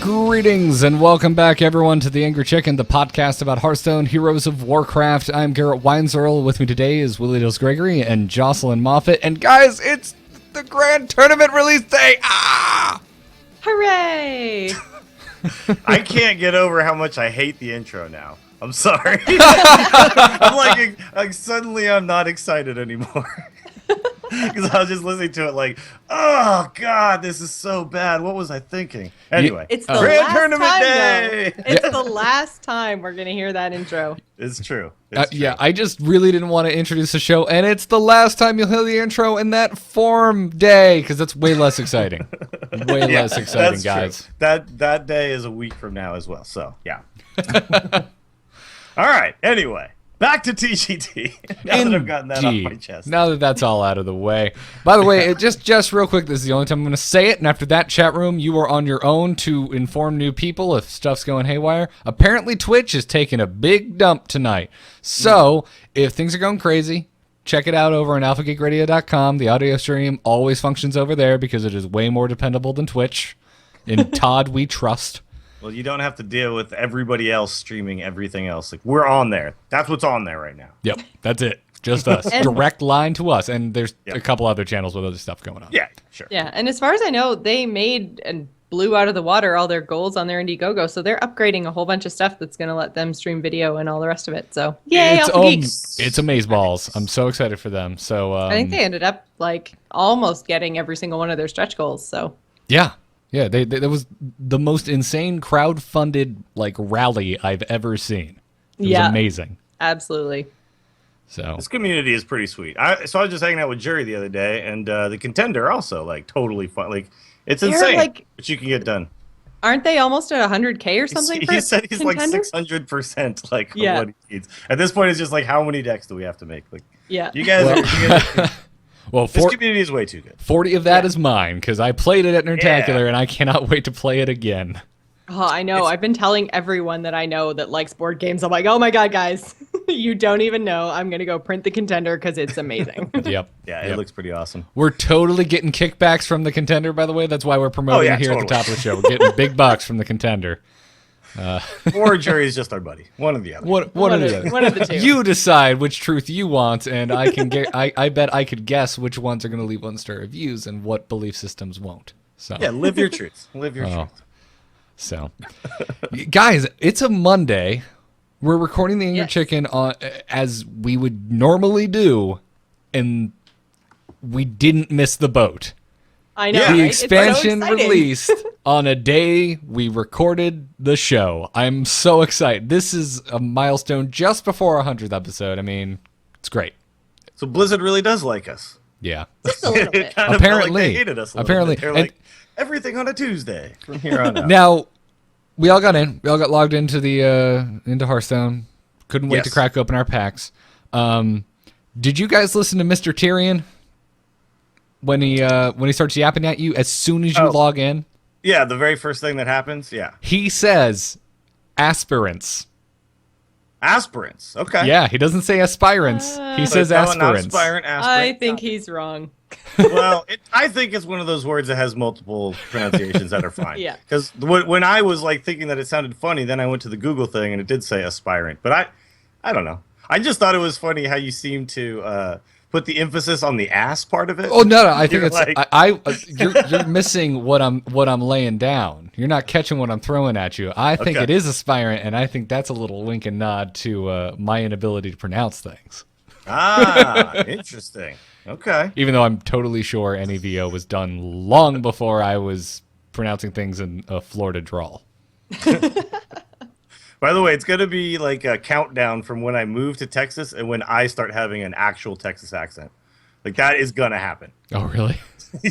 Greetings and welcome back, everyone, to The Angry Chicken, the podcast about Hearthstone, Heroes of Warcraft. I'm Garrett Weinzierl. With me today is Willie Dills Gregory and Jocelyn Moffat. And guys, it's the grand tournament release day! Ah! Hooray! I can't get over how much I hate the intro now. I'm sorry. I'm like suddenly I'm not excited anymore. Because I was just listening to it like, oh god, this is so bad. What was I thinking? Anyway, it's the grand last tournament time, day. It's the last time we're gonna hear that intro. It's true. It's true. Yeah, I just really didn't want to introduce the show, and it's the last time you'll hear the intro in that form day, because that's way less exciting. Way less exciting, guys. True. That day is a week from now as well. So yeah. All right. Anyway. Back to TGT. Now that I've gotten that off my chest. Now that that's all out of the way. By the way, just real quick, this is the only time I'm going to say it, and after that, chat room, you are on your own to inform new people if stuff's going haywire. Apparently, Twitch is taking a big dump tonight. So, if things are going crazy, check it out over on alphageekradio.com. The audio stream always functions over there because it is way more dependable than Twitch. In Todd, we trust. Well, you don't have to deal with everybody else streaming everything else. Like, we're on there. That's what's on there right now. Yep, that's it. Just us. Direct line to us. And there's a couple other channels with other stuff going on. Yeah, sure. Yeah, and as far as I know, they made and blew out of the water all their goals on their Indiegogo, so they're upgrading a whole bunch of stuff that's going to let them stream video and all the rest of it. So, yay, Alpha Geeks! It's amazeballs. I'm so excited for them. So I think they ended up, like, almost getting every single one of their stretch goals, so. Yeah. Yeah, that was the most insane crowd-funded rally I've ever seen. It was amazing. Absolutely. So this community is pretty sweet. So I was just hanging out with Jury the other day, and the Contender also totally fun. Like it's insane what you can get done. Aren't they almost at 100K or something? He said he's Contender? like 600% like what he needs. At this point, it's just like how many decks do we have to make? Like you guys. Well, this community is way too good. 40 of that is mine, because I played it at Nerdtacular, and I cannot wait to play it again. Oh, I know. I've been telling everyone that I know that likes board games. I'm like, oh my god, guys, you don't even know. I'm going to go print the Contender because it's amazing. Yep. Yeah, it looks pretty awesome. We're totally getting kickbacks from the Contender, by the way. That's why we're promoting it here at the top of the show. We're getting big bucks from the Contender. Or Jury's just our buddy. One or the other. One of the two. You decide which truth you want, and I can get. I bet I could guess which ones are going to leave 1-star reviews and what belief systems won't. So yeah, live your truth. Live your truth. So, guys, it's a Monday. We're recording the Angry Chicken as we would normally do, and we didn't miss the boat. I know. The right? expansion released on a day we recorded the show. I'm so excited. This is a milestone just before our 100th episode. I mean, it's great. So Blizzard really does like us. Yeah. Just a little bit. Apparently. They hated us a little bit. They're like, everything on a Tuesday from here on out. Now, we all got in. We all got logged into into Hearthstone. Couldn't wait to crack open our packs. Did you guys listen to Mr. Tyrion? When he starts yapping at you as soon as you log in? Yeah, the very first thing that happens, He says aspirants. Aspirants, okay. Yeah, he doesn't say aspirants. He says aspirants. Aspirant, I think he's wrong. Well, I think it's one of those words that has multiple pronunciations that are fine. Yeah. Because when I was thinking that it sounded funny, then I went to the Google thing and it did say aspirant. But I don't know. I just thought it was funny how you seem to put the emphasis on the ass part of it. Oh no! I think it's you're missing what I'm laying down. You're not catching what I'm throwing at you. I think it is aspirant, and I think that's a little wink and nod to my inability to pronounce things. Ah, interesting. Okay. Even though I'm totally sure NEVO was done long before I was pronouncing things in a Florida drawl. By the way, it's going to be like a countdown from when I move to Texas and when I start having an actual Texas accent. Like, that is going to happen. Oh, really?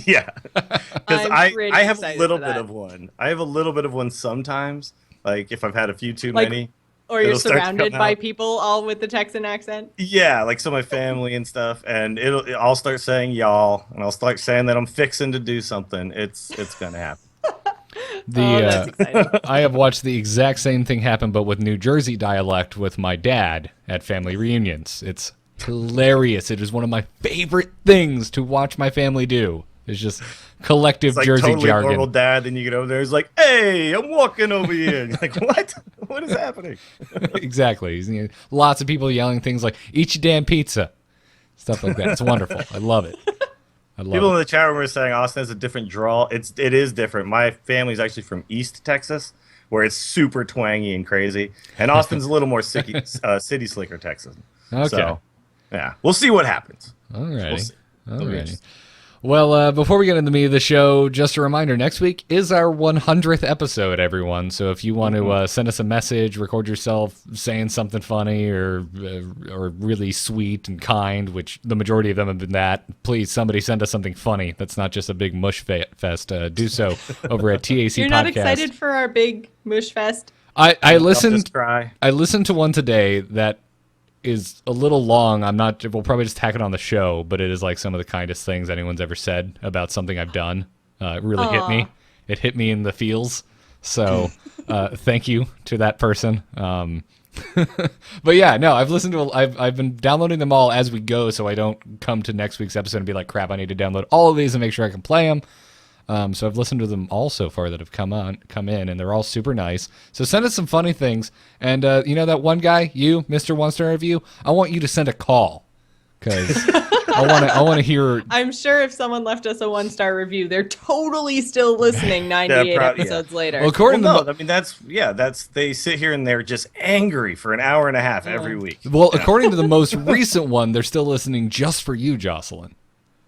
Yeah. Because I have a little bit that. of one. I have a little bit of one sometimes. Like, if I've had a few too many. Or you're surrounded by people all with the Texan accent? Yeah, like my family and stuff. And I'll start saying y'all. And I'll start saying that I'm fixing to do something. It's going to happen. That's exciting. I have watched the exact same thing happen, but with New Jersey dialect with my dad at family reunions. It's hilarious. It is one of my favorite things to watch my family do. It's just collective It's like Jersey totally jargon. normal dad. Then you get over there. It's like, hey, I'm walking over here. And you're like, what? What is happening? Exactly. Lots of people yelling things like "Eat your damn pizza," stuff like that. It's wonderful. I love it. People in the chat room are saying Austin has a different drawl. It is different. My family's actually from East Texas, where it's super twangy and crazy, and Austin's a little more city slicker Texas. Okay. So, yeah, we'll see what happens. Alrighty. We'll see. Alrighty. Well, before we get into the meat of the show, just a reminder, next week is our 100th episode, everyone. So if you want to send us a message, record yourself saying something funny or really sweet and kind, which the majority of them have been that, please, somebody send us something funny that's not just a big mush fest. Do so over at TAC You're Podcast. not excited for our big mush fest? I listened Try. I listened to one today that is a little long. We'll probably just tack it on the show, but it is like some of the kindest things anyone's ever said about something I've done. It really hit me. It hit me in the feels. So thank you to that person. But yeah, no, I've listened to, I've been downloading them all as we go, so I don't come to next week's episode and be like, crap, I need to download all of these and make sure I can play them. So I've listened to them all so far that have come in, and they're all super nice. So send us some funny things. And you know that one guy, you, Mr. One Star Review, I want you to send a call, because I want to hear. I'm sure if someone left us a 1-star review, they're totally still listening 98 episodes later. Well, according to I mean, that's they sit here and they're just angry for an hour and a half every week. Well, according to the most recent one, they're still listening just for you, Jocelyn.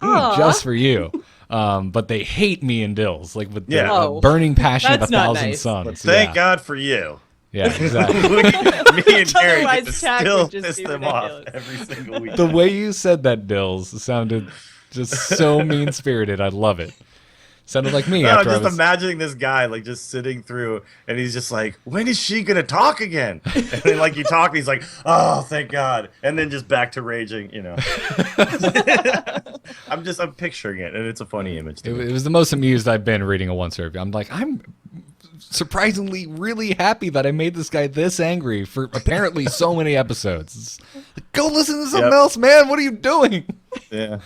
Just for you. But they hate me and Dills, like with the burning passion of That's 1,000 nice. suns. But thank God for you. Yeah, exactly. Me and Garrett get to Otherwise, Tack still would just piss be them off ridiculous. every single week. The way you said that, Dills, sounded just so mean-spirited. I love it. Sounded like me. No, after just I was... imagining this guy like just sitting through, and he's just like, "When is she gonna talk again?" And then like you talk, and he's like, "Oh, thank God," and then just back to raging. You know, I'm picturing it, and it's a funny image. It was the most amused I've been reading a one-star review. I'm like, I'm surprisingly really happy that I made this guy this angry for apparently so many episodes. Like, go listen to something else, man. What are you doing? Yeah.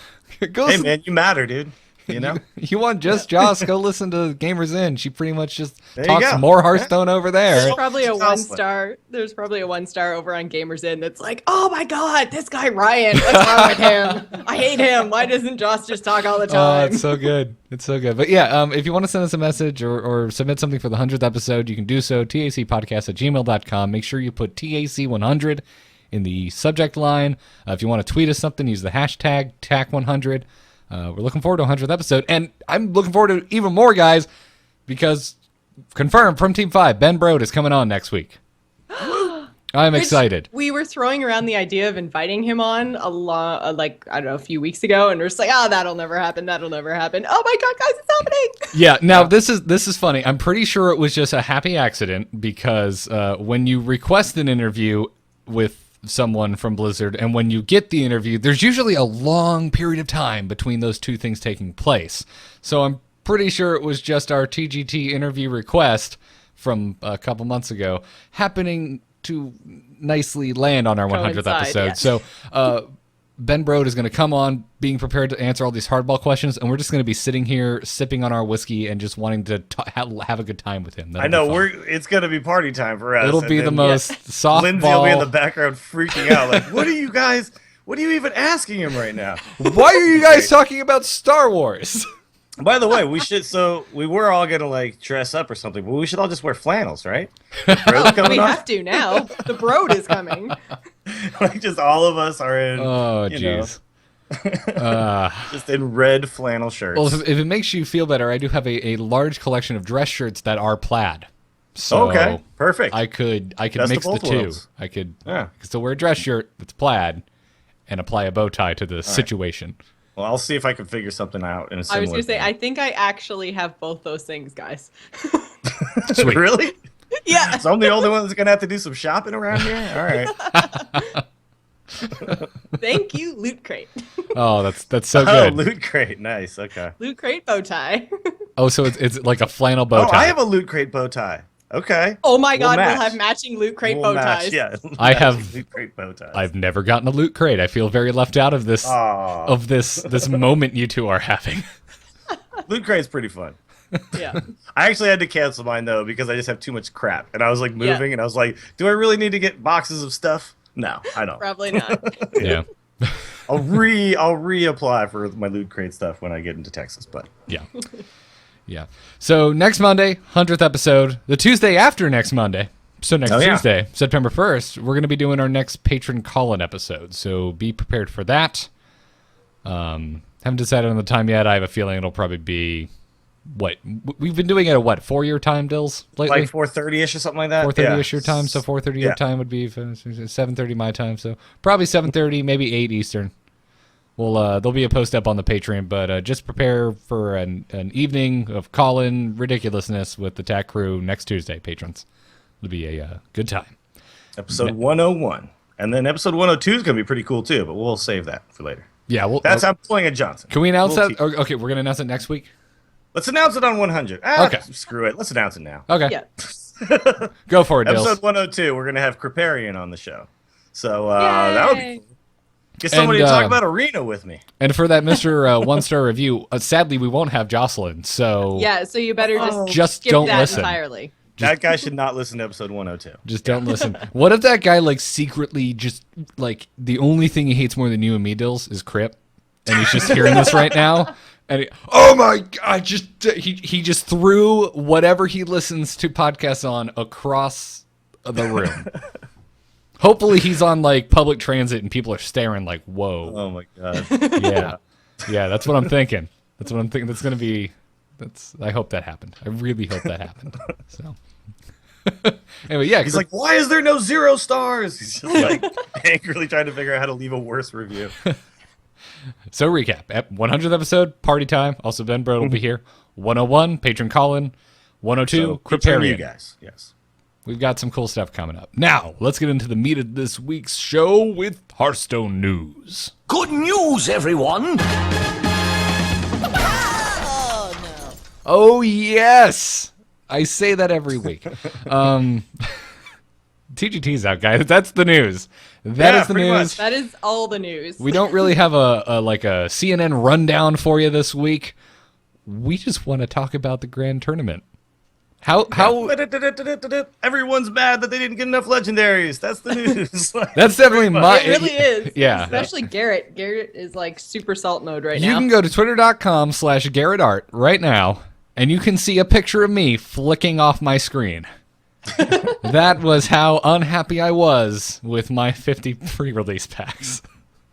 Go Hey, man, you matter, dude. You know? You want just Joss, go listen to Gamers In. She pretty much just There you talks go. more Hearthstone over there. There's probably a Jocelyn. 1-star. There's probably a 1-star over on Gamers In that's like, oh my God, this guy Ryan, what's wrong with him? I hate him. Why doesn't Joss just talk all the Oh, time? it's so good. It's so good. But yeah, if you want to send us a message or submit something for the 100th episode, you can do so. tacpodcast@gmail.com. Make sure you put TAC100 in the subject line. If you want to tweet us something, use the hashtag TAC100. We're looking forward to a 100th episode. And I'm looking forward to even more, guys, because confirmed from Team 5, Ben Brode is coming on next week. I'm excited. We were throwing around the idea of inviting him on a few weeks ago, and we're just like, that'll never happen. That'll never happen. Oh my God, guys, it's happening. Yeah, now this is funny. I'm pretty sure it was just a happy accident, because when you request an interview with someone from Blizzard and when you get the interview, there's usually a long period of time between those two things taking place. So I'm pretty sure it was just our TGT interview request from a couple months ago happening to nicely land on our 100th Coincide, episode. yeah. So Ben Brode is going to come on being prepared to answer all these hardball questions, and we're just going to be sitting here sipping on our whiskey and just wanting to have a good time with him. I know it's gonna be party time for us. It'll be the most softball. Lindsay will be in the background freaking out, like, "What are you guys? What are you even asking him right now?" Why are you guys talking about Star Wars? By the way, we should. So we were all gonna like dress up or something, but we should all just wear flannels, right? Brode's coming We on. have to now. The Brode is coming. Like just all of us are in. Oh, you know, jeez. just in red flannel shirts. Well, if it makes you feel better, I do have a large collection of dress shirts that are plaid. So okay, perfect. I could Best mix of the both two. worlds. I could Yeah. still wear a dress shirt that's plaid and apply a bow tie to the situation. Well, I'll see if I can figure something out in a I similar was going to say, thing. I think I actually have both those things, guys. Sweet. Really? Yeah. So I'm the only one that's gonna have to do some shopping around here. All right. Thank you, Loot Crate. Oh, that's so Oh, good. Loot Crate. Nice. Okay. Loot Crate bow tie. Oh, so it's like a flannel bow Oh, tie. I have a Loot Crate bow tie. Okay. Oh my God, match. we'll have matching Loot Crate We'll bow match, ties. Yeah. I have- matching Loot Crate bow ties. I've never gotten a loot crate. I feel very left out of this Aw. this moment you two are having. Loot Crate's pretty fun. Yeah. I actually had to cancel mine though because I just have too much crap, and I was like moving, and I was like, "Do I really need to get boxes of stuff?" No, I don't. Probably not. Yeah. I'll reapply for my Loot Crate stuff when I get into Texas, but Yeah. Yeah. So next Monday, 100th episode. The Tuesday after next Monday. So next Tuesday, September 1st, we're going to be doing our next patron call-in episode. So be prepared for that. Haven't decided on the time yet. I have a feeling it'll probably be what we've been doing it at what 4-year time, Dills, lately? like 4:30ish or something like that. 4:30ish your time, so 4:30 your time would be 7:30 my time. So probably 7:30, maybe 8 Eastern. We'll there'll be a post up on the Patreon, but just prepare for an evening of call-in ridiculousness with the TAC crew next Tuesday, patrons. It'll be a good time. Episode 101, and then episode 102 is going to be pretty cool too, but we'll save that for later. Yeah, that's I'm pulling a Johnson. Can we announce that? Okay, we're gonna announce it next week. Let's announce it on 100. Okay, screw it. Let's announce it now. Okay, Yeah. Go for it, Dills. Episode 102, we're going to have Kriparian on the show. So that would be cool. Get somebody to talk about Arena with me. And for that Mr. 1-star review, sadly, we won't have Jocelyn. So Yeah, so you better just skip don't that listen. entirely. That guy should not listen to episode 102. Just don't listen. What if that guy, like, secretly just, like, the only thing he hates more than you and me, Dills, is Crip? And he's just hearing this right now? And oh my God! He just threw whatever he listens to podcasts on across the room. Hopefully he's on like public transit and people are staring like, "Whoa!" Oh my God! Yeah. That's what I'm thinking. That's what I'm thinking. That's gonna be. I hope that happened. I really hope that happened. So. Anyway, yeah. He's like, "Why is there no 0 stars?" He's just like angrily trying to figure out how to leave a worse review. So recap, 100th episode, party time. Also, Ben Brode will be here. 101, patron call-in. 102, Kriparian. You guys, yes. We've got some cool stuff coming up. Now, let's get into the meat of this week's show with Hearthstone news. Good news, everyone! Oh, yes! I say that every week. TGT's out, guys. That's the news. That is the news. Much. That is all the news. We don't really have a CNN rundown for you this week. We just want to talk about the grand tournament. How everyone's mad that they didn't get enough legendaries. That's the news. That's definitely my. It really is. Yeah. Especially Garrett. Garrett is like super salt mode right now. You can go to twitter.com/GarrettArt right now, and you can see a picture of me flicking off my screen. That was how unhappy I was with my 50 pre-release packs.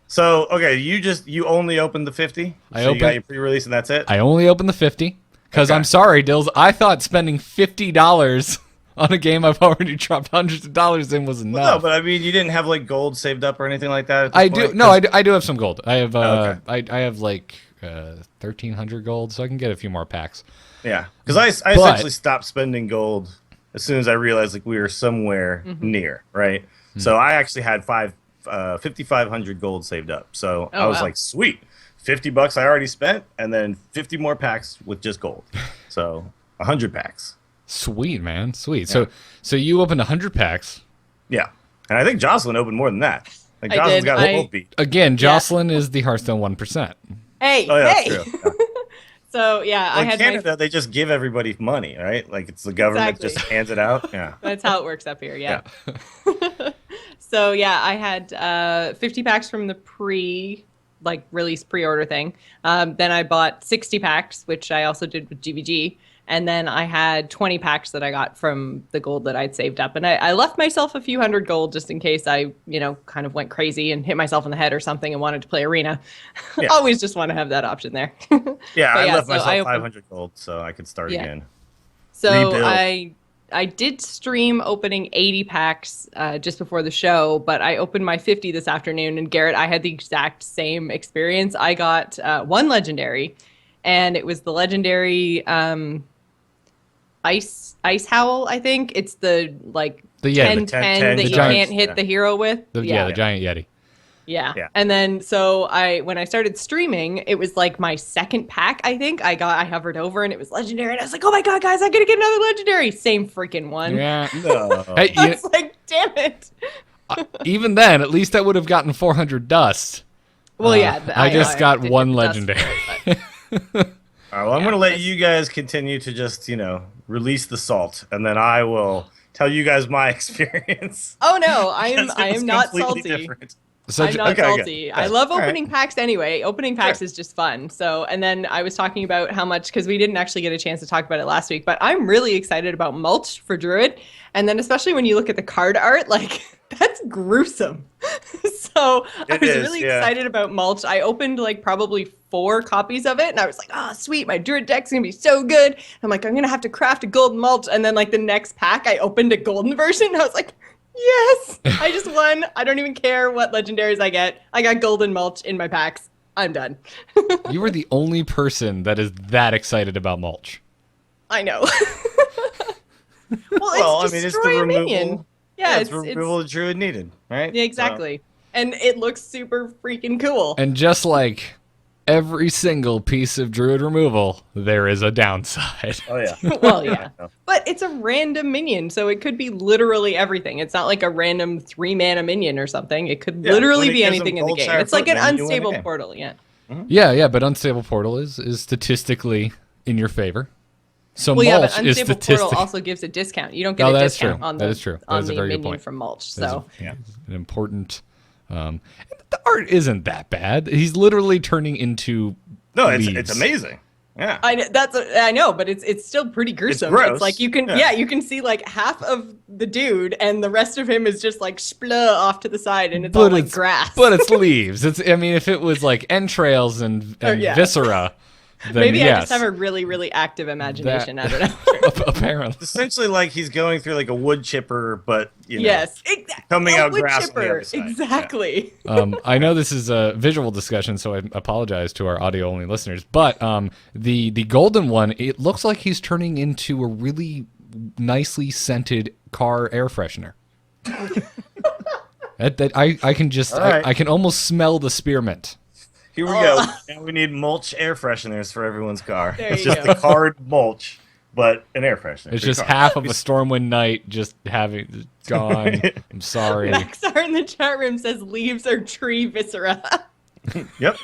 So, okay, you only opened the 50? You got your pre-release and that's it? I only opened the 50. Because I'm sorry, Dills, I thought spending $50 on a game I've already dropped hundreds of dollars in was enough. Well, no, but I mean, you didn't have like gold saved up or anything like that. I do have some gold. I have I have like 1,300 gold, so I can get a few more packs. Yeah, because I essentially stopped spending gold as soon as I realized like we were somewhere near, right? Mm-hmm. So I actually had 5,500 gold saved up. So I was like, sweet. $50 I already spent, and then 50 more packs with just gold. So 100 packs. Sweet, man. Sweet. Yeah. So you opened 100 packs. Yeah. And I think Jocelyn opened more than that. Like Jocelyn's got a whole beat. Again, Jocelyn is the Hearthstone 1%. Hey, oh, yeah, that's true. Yeah. So yeah, well, in Canada, they just give everybody money, right? Like it's the government just hands it out. Yeah, that's how it works up here. Yeah. So yeah, I had 50 packs from the release pre-order thing. Then I bought 60 packs, which I also did with GVG. And then I had 20 packs that I got from the gold that I'd saved up. And I left myself a few hundred gold just in case I, kind of went crazy and hit myself in the head or something and wanted to play Arena. Yeah. Always just want to have that option there. Yeah, I left myself 500 gold so I could start again. So rebuild. I did stream opening 80 packs just before the show, but I opened my 50 this afternoon. And Garrett, I had the exact same experience. I got one legendary, and it was the legendary Ice Howl, I think. It's the 10-10 that you can't hit the hero with. The giant Yeti. Yeah. And then so when I started streaming, it was like my second pack, I think. I hovered over and it was legendary, and I was like, oh my god, guys, I gotta get another legendary. Same freaking one. Yeah. No. Hey, I was like, damn it. Even then, at least I would have gotten 400 dust. Well, yeah. I just got one legendary. All right, well, I'm going to let you guys continue to just, release the salt, and then I will tell you guys my experience. Oh no, I Because it was am not completely salty. different. I'm not okay, salty. good. I love All right. opening packs anyway. Opening packs is just fun. So, and then I was talking about how much, because we didn't actually get a chance to talk about it last week, but I'm really excited about mulch for Druid. And then especially when you look at the card art, like that's gruesome. So I was really excited about mulch. I opened like probably 4 copies of it and I was like, oh sweet, my Druid deck's gonna be so good. I'm like, I'm gonna have to craft a golden mulch. And then like the next pack, I opened a golden version and I was like, yes, I just won. I don't even care what legendaries I get. I got golden mulch in my packs. I'm done. You were the only person that is that excited about mulch. I know. Well, it's it's the destroy a removal. minion. Yeah, it's removal the Druid needed, right? Yeah, exactly. And it looks super freaking cool. And just like every single piece of Druid removal, there is a downside. Oh, yeah. Well, yeah. But it's a random minion, so it could be literally everything. It's not like a random 3-mana minion or something. It could literally be anything in the game. It's like an unstable portal, yeah. Mm-hmm. Yeah, but unstable portal is statistically in your favor. So well, mulch but is unstable portal also gives a discount. You don't get a discount on the minion from mulch. So yeah, an important. The art isn't that bad. He's literally turning into. No, leaves. it's amazing. Yeah, I know, but it's still pretty gruesome. It's gross. It's like you can see like half of the dude, and the rest of him is just like spluh off to the side, and it's all like grass. But it's leaves. I mean, if it was like entrails and viscera. Then maybe yes. I just have a really, really active imagination. I don't know. Apparently. Essentially, like he's going through like a wood chipper, but coming out grass on the other side. Exactly. Yeah. I know this is a visual discussion, so I apologize to our audio-only listeners. But the golden one, it looks like he's turning into a really nicely scented car air freshener. I can just I can almost smell the spearmint. Here we go. Now we need mulch air fresheners for everyone's car. It's just the card mulch, but an air freshener. It's just half of a Stormwind night just having gone. I'm sorry. Maxar in the chat room says leaves are tree viscera. Yep.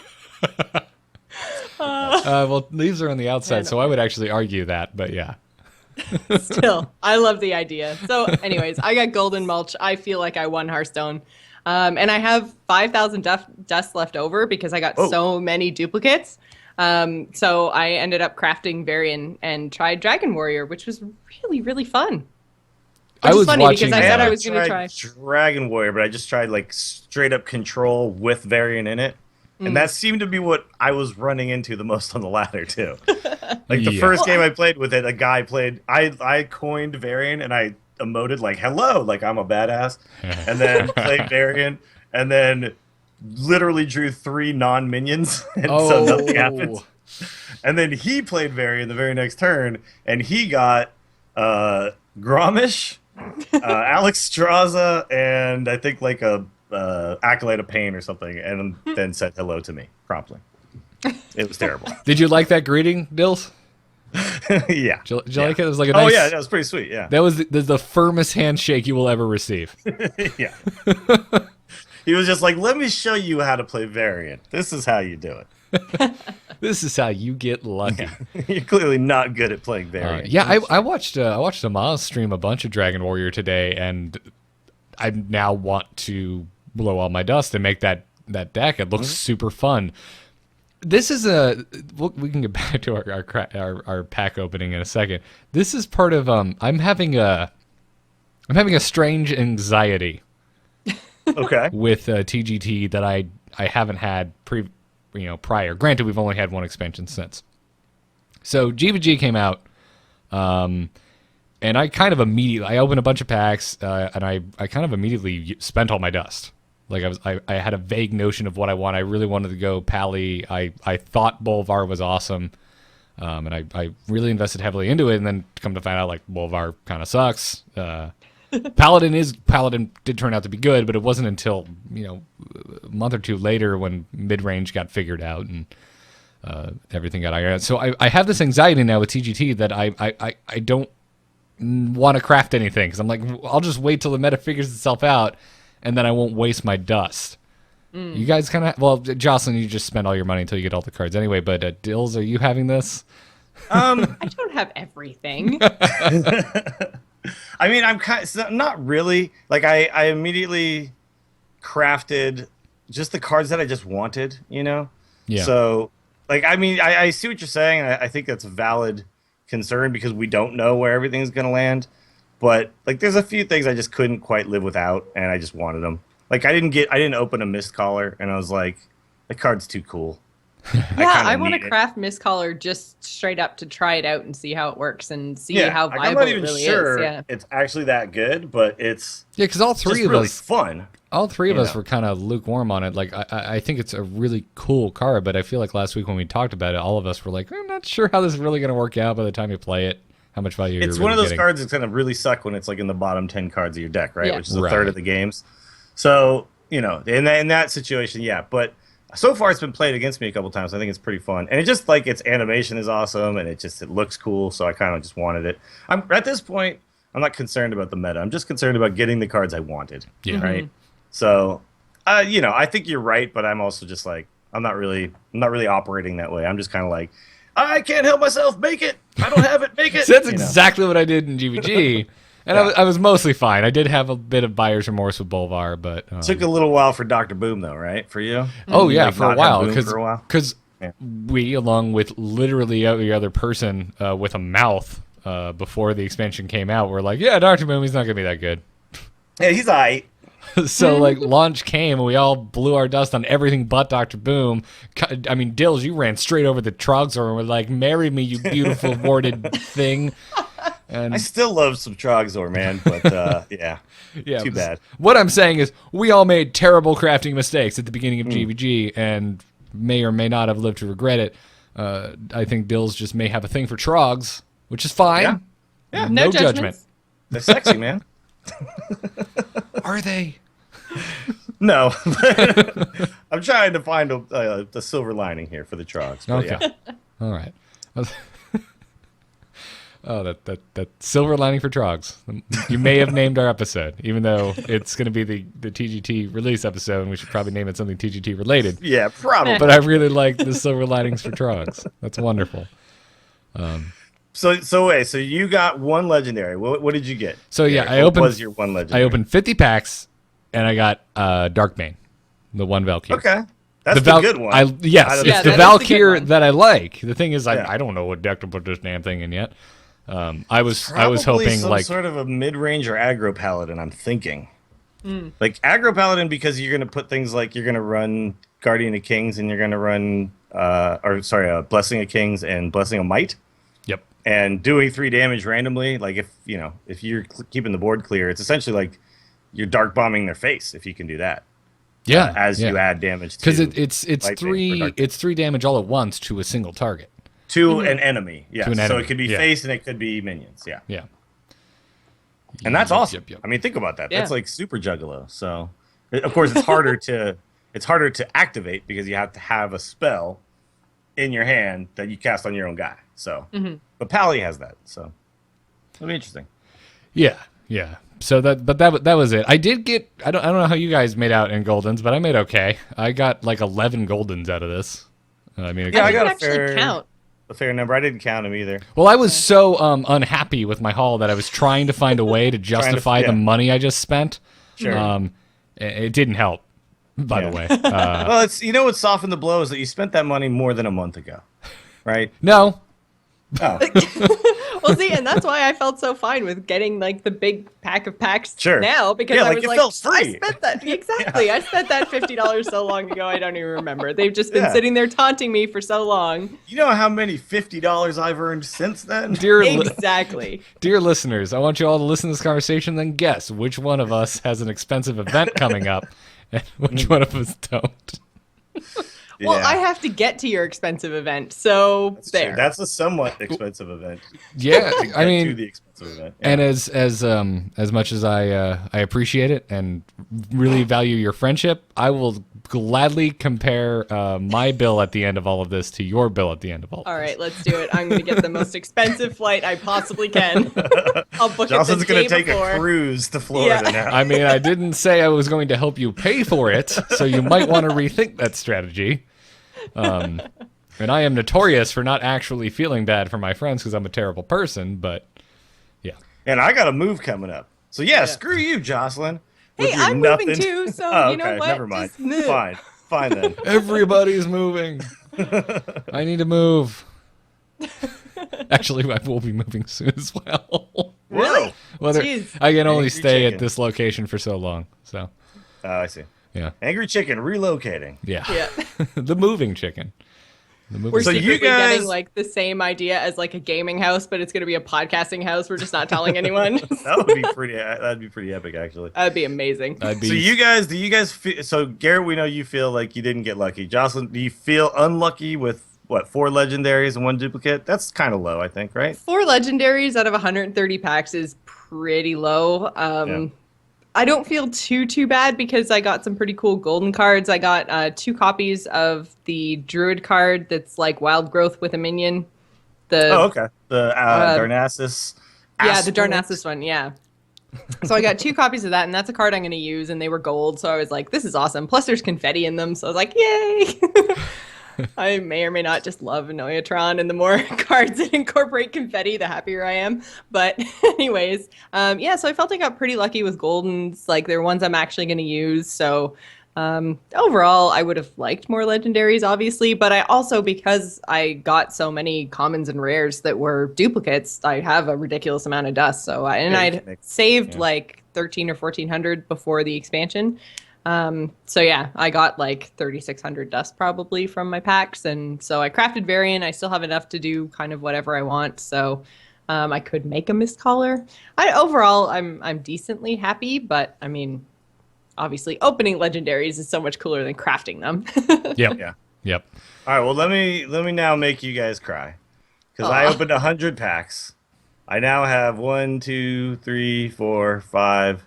Well, leaves are on the outside, so I would actually argue that, but yeah. Still, I love the idea. So anyways, I got golden mulch. I feel like I won Hearthstone. And I have 5,000 dust left over because I got so many duplicates. So I ended up crafting Varian and tried Dragon Warrior, which was really, really fun. I was funny watching, because I said I was going to try Dragon Warrior, but I just tried like straight up control with Varian in it. And that seemed to be what I was running into the most on the ladder too. Like the first game I played with it, a guy played. I coined Varian and I emoted like hello, like I'm a badass, and then played Varian, and then literally drew 3 non-minions, and so nothing happened. And then he played Varian the very next turn, and he got Gromish, Alex Straza, and I think like a Acolyte of Pain or something, and then said hello to me promptly. It was terrible. Did you like that greeting, Dills? Yeah. Did you like it? It was like a nice... Oh, yeah, that was pretty sweet, yeah. That was the firmest handshake you will ever receive. Yeah. He was just like, let me show you how to play Variant. This is how you do it. This is how you get lucky. Yeah. You're clearly not good at playing Variant. I watched Amaz stream a bunch of Dragon Warrior today, and I now want to blow all my dust and make that deck. It looks super fun. This is we can get back to our pack opening in a second. This is part of I'm having a strange anxiety. Okay. With TGT that I haven't had prior. Granted, we've only had one expansion since. So G came out, and I kind of immediately opened a bunch of packs, and I kind of immediately spent all my dust. Like I had a vague notion of what I want. I really wanted to go Pally. I thought Bolvar was awesome, and I really invested heavily into it. And then come to find out, like Bolvar kind of sucks. Paladin did turn out to be good, but it wasn't until a month or two later when mid range got figured out and everything got ironed out. So I have this anxiety now with TGT that I don't want to craft anything because I'm like, I'll just wait till the meta figures itself out, and then I won't waste my dust. You guys kind of, well, Jocelyn, you just spend all your money until you get all the cards anyway. But Dills, are you having this? I don't have everything. I mean, I'm kind of, not really. Like, I immediately crafted just the cards that I just wanted, you know? Yeah. So, like, I mean, I see what you're saying. And I think that's a valid concern because we don't know where everything's going to land. But, like, there's a few things I just couldn't quite live without, and I just wanted them. Like, I didn't open a Mist Collar, and I was like, the card's too cool. Yeah, I want to craft Mist Collar just straight up to try it out and see how it works and see how like, viable I'm not even it really sure is. Yeah. it's actually that good, but it's Because all three just of really us, fun. all three of you us know. were kind of lukewarm on it. Like, I think it's a really cool card, but I feel like last week when we talked about it, all of us were like, I'm not sure how this is really going to work out by the time you play it. How much value It's you're one of really those getting. cards that's going to really suck when it's like in the bottom 10 cards of your deck, right? Yeah. Which is a Right. third of the games. So, you know, in that situation, yeah. But so far it's been played against me a couple times. I think it's pretty fun. And it just, like, its animation is awesome, and it looks cool, so I kind of just wanted it. At this point, I'm not concerned about the meta. I'm just concerned about getting the cards I wanted, right? So, you know, I think you're right, but I'm also just like, I'm not really operating that way. I'm just kind of like, I can't help myself. Make it. I don't have it. Make it. So that's you know? exactly what I did in GVG. And I was mostly fine. I did have a bit of buyer's remorse with Bolvar, but Took a little while for Dr. Boom, though, right? For you? oh yeah, Like, for a not while, have Boom for a while? because Yeah. we, along with literally every other person with a mouth before the expansion came out, were like, yeah, Dr. Boom, he's not gonna be that good. Yeah, he's alright. So like launch came and we all blew our dust on everything but Dr. Boom. I mean, Dills, you ran straight over the Trogsor and were like, marry me, you beautiful warded thing. And I still love some Trogzor, man, but yeah, yeah, too bad. What I'm saying is we all made terrible crafting mistakes at the beginning of GVG and may or may not have lived to regret it. I think Dills just may have a thing for Trogs, which is fine. Yeah. No judgment. judgments. They're sexy, man. Are they? No, but I'm trying to find the silver lining here for the Trogs. But Okay. yeah. All right. Oh, that silver lining for Trogs. You may have named our episode, even though it's going to be the TGT release episode, and we should probably name it something TGT related. Yeah, probably. But I really like the silver linings for Trogs. That's wonderful. So wait, so you got one legendary. What did you get? So yeah, What was your one legendary? I opened 50 packs, and I got Darkbane, the one Valkyrie. Okay, that's the Val- good one. Yes, Out of it's Yeah, the that is the good Valkyrie one. that I like. The thing is, Yeah. I don't know what deck to put this damn thing in yet. I was Probably hoping some like sort of a mid-range or aggro paladin. I'm thinking, like aggro paladin, because you're gonna put things like you're gonna run Guardian of Kings and you're gonna run Blessing of Kings and Blessing of Might, yep. and doing 3 damage randomly. Like if you're keeping the board clear, it's essentially like you're dark bombing their face if you can do that. Yeah, As you add damage to because it's Lightning or three Dark- it's 3 damage all at once to a single target. to an enemy. Yeah, To an so enemy, it could be yeah. face and it could be minions. Yeah. Yeah, And that's awesome. Yep. I mean, think about that. Yeah. That's like super juggalo. So, of course, it's harder to activate because you have to have a spell in your hand that you cast on your own guy. So, but Pally has that. So, it'll be interesting. Yeah. So that was it. I did get I don't know how you guys made out in Goldens, but I made okay. I got like 11 Goldens out of this. I mean, Yeah, I I got didn't a actually fair- count. A fair number. I didn't count them either. well, I was so unhappy with my haul that I was trying to find a way to justify yeah. the money I just spent. Sure. It didn't help, by the way. Well, it's what softened the blow is that you spent that money more than a month ago, right? No, Oh, Well, see, and that's why I felt so fine with getting like the big pack of packs Sure. now because Yeah, I like, was it like, felt free. I spent that exactly. I spent that $50 so long ago. I don't even remember. They've just been Yeah. sitting there taunting me for so long. you know how many $50 I've earned since then? dear Exactly. dear listeners, I want you all to listen to this conversation, then guess which one of us has an expensive event coming up, and which one of us don't. Well, Yeah. I have to get to your expensive event, so That's there. true. That's a somewhat expensive event. Yeah, I Get to mean, the expensive That's what we meant. And as much as I appreciate it and really value your friendship, I will gladly compare my bill at the end of all of this to your bill at the end of all. All right, let's do it. I'm going to get the most expensive flight I possibly can. I'll book Jocelyn's it the going day to take before. a cruise to Florida now. I mean, I didn't say I was going to help you pay for it, so you might want to rethink that strategy. And I am notorious for not actually feeling bad for my friends because I'm a terrible person, but yeah. And I got a move coming up. So yeah, screw you, Jocelyn. Hey, I'm moving too, so you know what? Never mind. Just move. Fine then. Everybody's moving. I need to move. Actually, I will be moving soon as well. Really? Whether Jeez. I can only Angry stay chicken. at this location for so long. So, I see. yeah. Angry chicken relocating. Yeah. Yeah. The moving chicken. The moving We're So you secretly guys- getting like the same idea as like a gaming house, but it's going to be a podcasting house. We're just not telling anyone. That would be pretty. That'd be pretty epic, actually. That'd be amazing. I'd be So do you guys feel? So Garrett, we know you feel like you didn't get lucky. Jocelyn, do you feel unlucky with what 4 legendaries and 1 duplicate? That's kind of low, I think, right? 4 legendaries out of 130 packs is pretty low. I don't feel too bad because I got some pretty cool golden cards. I got 2 copies of the Druid card that's like Wild Growth with a minion. Okay. The Darnassus. Yeah, the Aspirant? Darnassus one, yeah. So I got 2 copies of that, and that's a card I'm going to use, and they were gold, so I was like, this is awesome. Plus there's confetti in them, so I was like, yay! I may or may not just love Annoyatron, and the more cards that incorporate confetti, the happier I am. But anyways, yeah, so I felt I got pretty lucky with Goldens. Like, they're ones I'm actually going to use, so overall, I would have liked more legendaries, obviously, but I also, because I got so many commons and rares that were duplicates, I have a ridiculous amount of dust. So I'd saved like 13 or 1400 before the expansion. So yeah, I got like 3,600 dust probably from my packs, and so I crafted variant. I still have enough to do kind of whatever I want. So I could make a mist collar. Overall, I'm decently happy, but I mean, obviously, opening legendaries is so much cooler than crafting them. Yep. Yeah. Yep. All right. Well, let me now make you guys cry, because I opened 100 packs. I now have 1, 2, 3, 4, 5,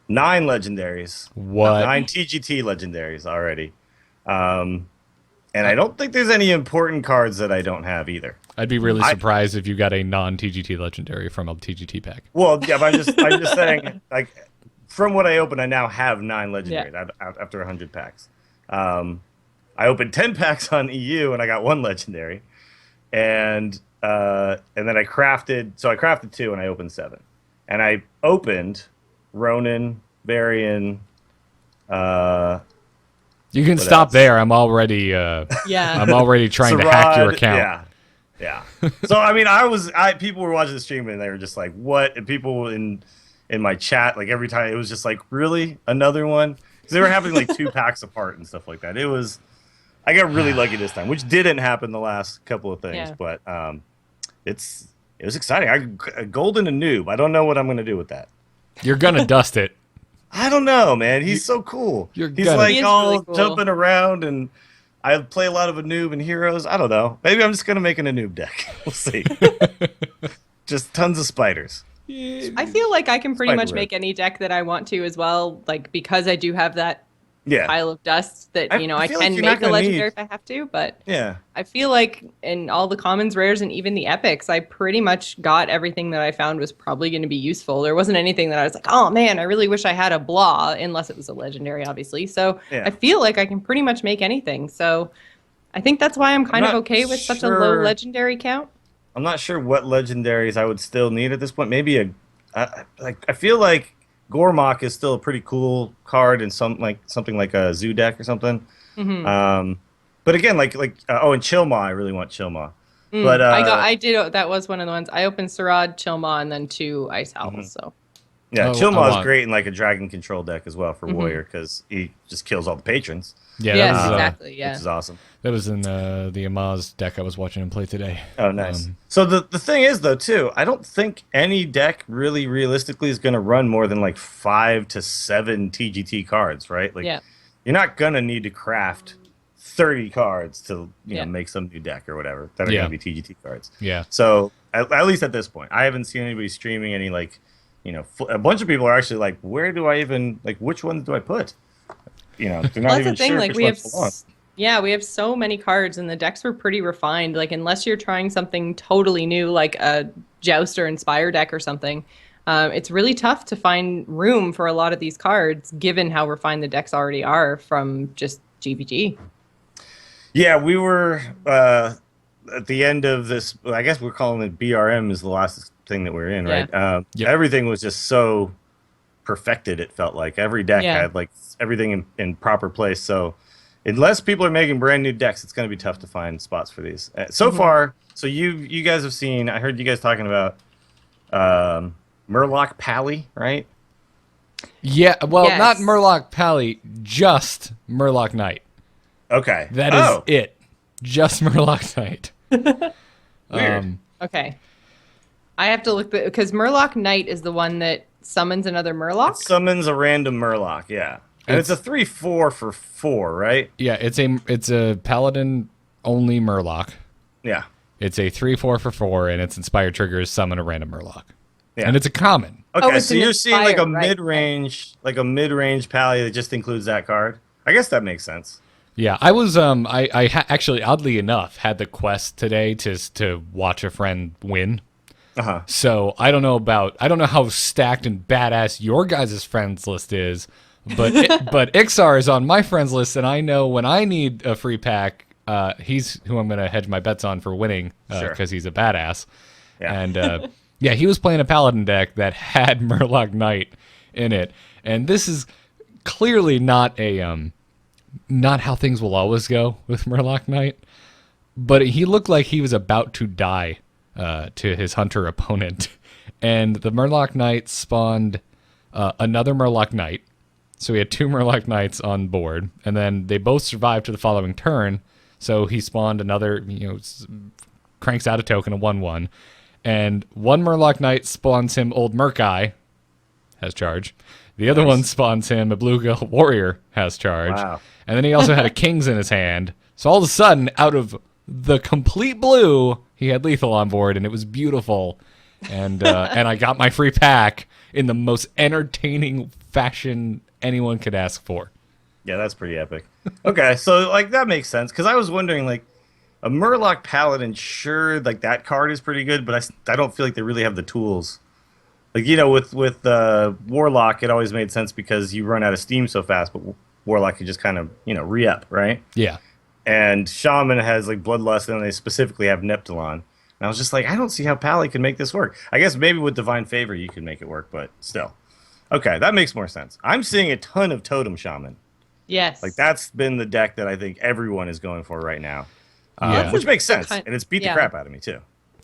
9 legendaries. What? 9 TGT legendaries already. And I don't think there's any important cards that I don't have either. I'd be really surprised if you got a non-TGT legendary from a TGT pack. Well, yeah, but I'm just saying, like, from what I opened, I now have 9 legendaries after 100 packs. I opened 10 packs on EU, and I got 1 legendary. And then I crafted 2, and I opened 7. And I opened Ronin, Varian. You can stop else? there. I'm already yeah. I'm already trying to hack your Sarad, account. Yeah. So I mean, people were watching the stream and they were just like, "What?" And people in my chat, like every time, it was just like, "Really, another one?" Because they were having like 2 packs apart and stuff like that. I got really lucky this time, which didn't happen the last couple of things, but it was exciting. I golden a noob. I don't know what I'm gonna do with that. You're gonna dust it. I don't know, man. He's so cool. He's like He is all really cool. jumping around, and I play a lot of Anub and Heroes. I don't know. Maybe I'm just gonna make an Anub deck. We'll see. Just tons of spiders. I feel like I can pretty Spider much web. make any deck that I want to as well, like because I do have that Yeah. pile of dust that, I I feel like can you're not make a gonna legendary need- if I have to, but Yeah. I feel like in all the commons, rares, and even the epics, I pretty much got everything that I found was probably going to be useful. There wasn't anything that I was like, oh man, I really wish I had a blah, unless it was a legendary, obviously. So Yeah. I feel like I can pretty much make anything. So I think that's why I'm kind of not okay with such a low sure. legendary count. I'm not sure what legendaries I would still need at this point. Maybe I feel like Gormok is still a pretty cool card in something like a Zoo deck or something. Mm-hmm. But again, and Chilma, I really want Chilma. But That was one of the ones. I opened Sarad, Chilma, and then 2 Ice Owls. So yeah, Oh, Chilma I is want- great in like a dragon control deck as well for Warrior because he just kills all the patrons, Yeah, yes, that was, exactly. Yeah. which is awesome. that was in the Amaz deck I was watching him play today. Oh, nice. So the thing is, though, too, I don't think any deck really realistically is going to run more than like 5 to 7 TGT cards, right? Like, Yeah. you're not going to need to craft 30 cards to Yeah. make some new deck or whatever that are Yeah. going to be TGT cards. Yeah. So At least at this point, I haven't seen anybody streaming any like, a bunch of people are actually like, where do I even like which ones do I put? They're not Well, that's even the thing. sure Like which we have, ones belong. yeah, we have so many cards, and the decks were pretty refined. Like unless you're trying something totally new, like a Joust or Inspire deck or something, it's really tough to find room for a lot of these cards, given how refined the decks already are from just GVG. Yeah, we were at the end of this. I guess we're calling it BRM is the last thing that we're in, right? Yep. Everything was just so perfected. It felt like every deck had like everything in proper place. So unless people are making brand new decks, it's going to be tough to find spots for these. So far, so you guys have seen. I heard you guys talking about Murloc Pally, right? Yeah, well, Yes. not Murloc Pally, just Murloc Knight. Okay, That is it. Just Murloc Knight. Weird. Okay, I have to look because Murloc Knight is the one that summons another Murloc. It summons a random Murloc, yeah, and it's a 3/4 for 4, right? Yeah, it's a paladin only Murloc. Yeah. It's a 3/4 for 4, and its inspired triggers summon a random Murloc. Yeah. And it's a common. Okay, it's so an you're seeing like a Inspire, right. mid-range Pally that just includes that card. I guess that makes sense. Yeah, I was actually oddly enough had the quest today to watch a friend win. Uh-huh. So I don't know how stacked and badass your guys' friends list is, but but Ixar is on my friends list, and I know when I need a free pack, he's who I'm gonna hedge my bets on for winning because he's a badass. Yeah. And yeah, he was playing a paladin deck that had Murloc Knight in it, and this is clearly not not how things will always go with Murloc Knight. But he looked like he was about to die to his hunter opponent, and the Murloc Knight spawned another Murloc Knight. So he had 2 Murloc Knights on board, and then they both survived to the following turn. So he spawned another, cranks out a token, a 1/1. And one Murloc Knight spawns him Old Murk-Eye, has charge. The other one spawns him a Bluegill Warrior, has charge. Wow. And then he also had a King's in his hand. So all of a sudden, out of the complete blue, he had lethal on board, and it was beautiful. And and I got my free pack in the most entertaining fashion anyone could ask for. Yeah, that's pretty epic. Okay, so like that makes sense because I was wondering like a Murloc Paladin, sure, like that card is pretty good, but I don't feel like they really have the tools. Like with Warlock, it always made sense because you run out of steam so fast, but Warlock can just kind of re-up, right? Yeah. And Shaman has like Bloodlust, and they specifically have Neptulon. And I was just like, I don't see how Pally can make this work. I guess maybe with Divine Favor you can make it work, but still. Okay, that makes more sense. I'm seeing a ton of Totem Shaman. Yes. Like that's been the deck that I think everyone is going for right now. Yeah. Which makes sense, kind- and it's beat the yeah. crap out of me too.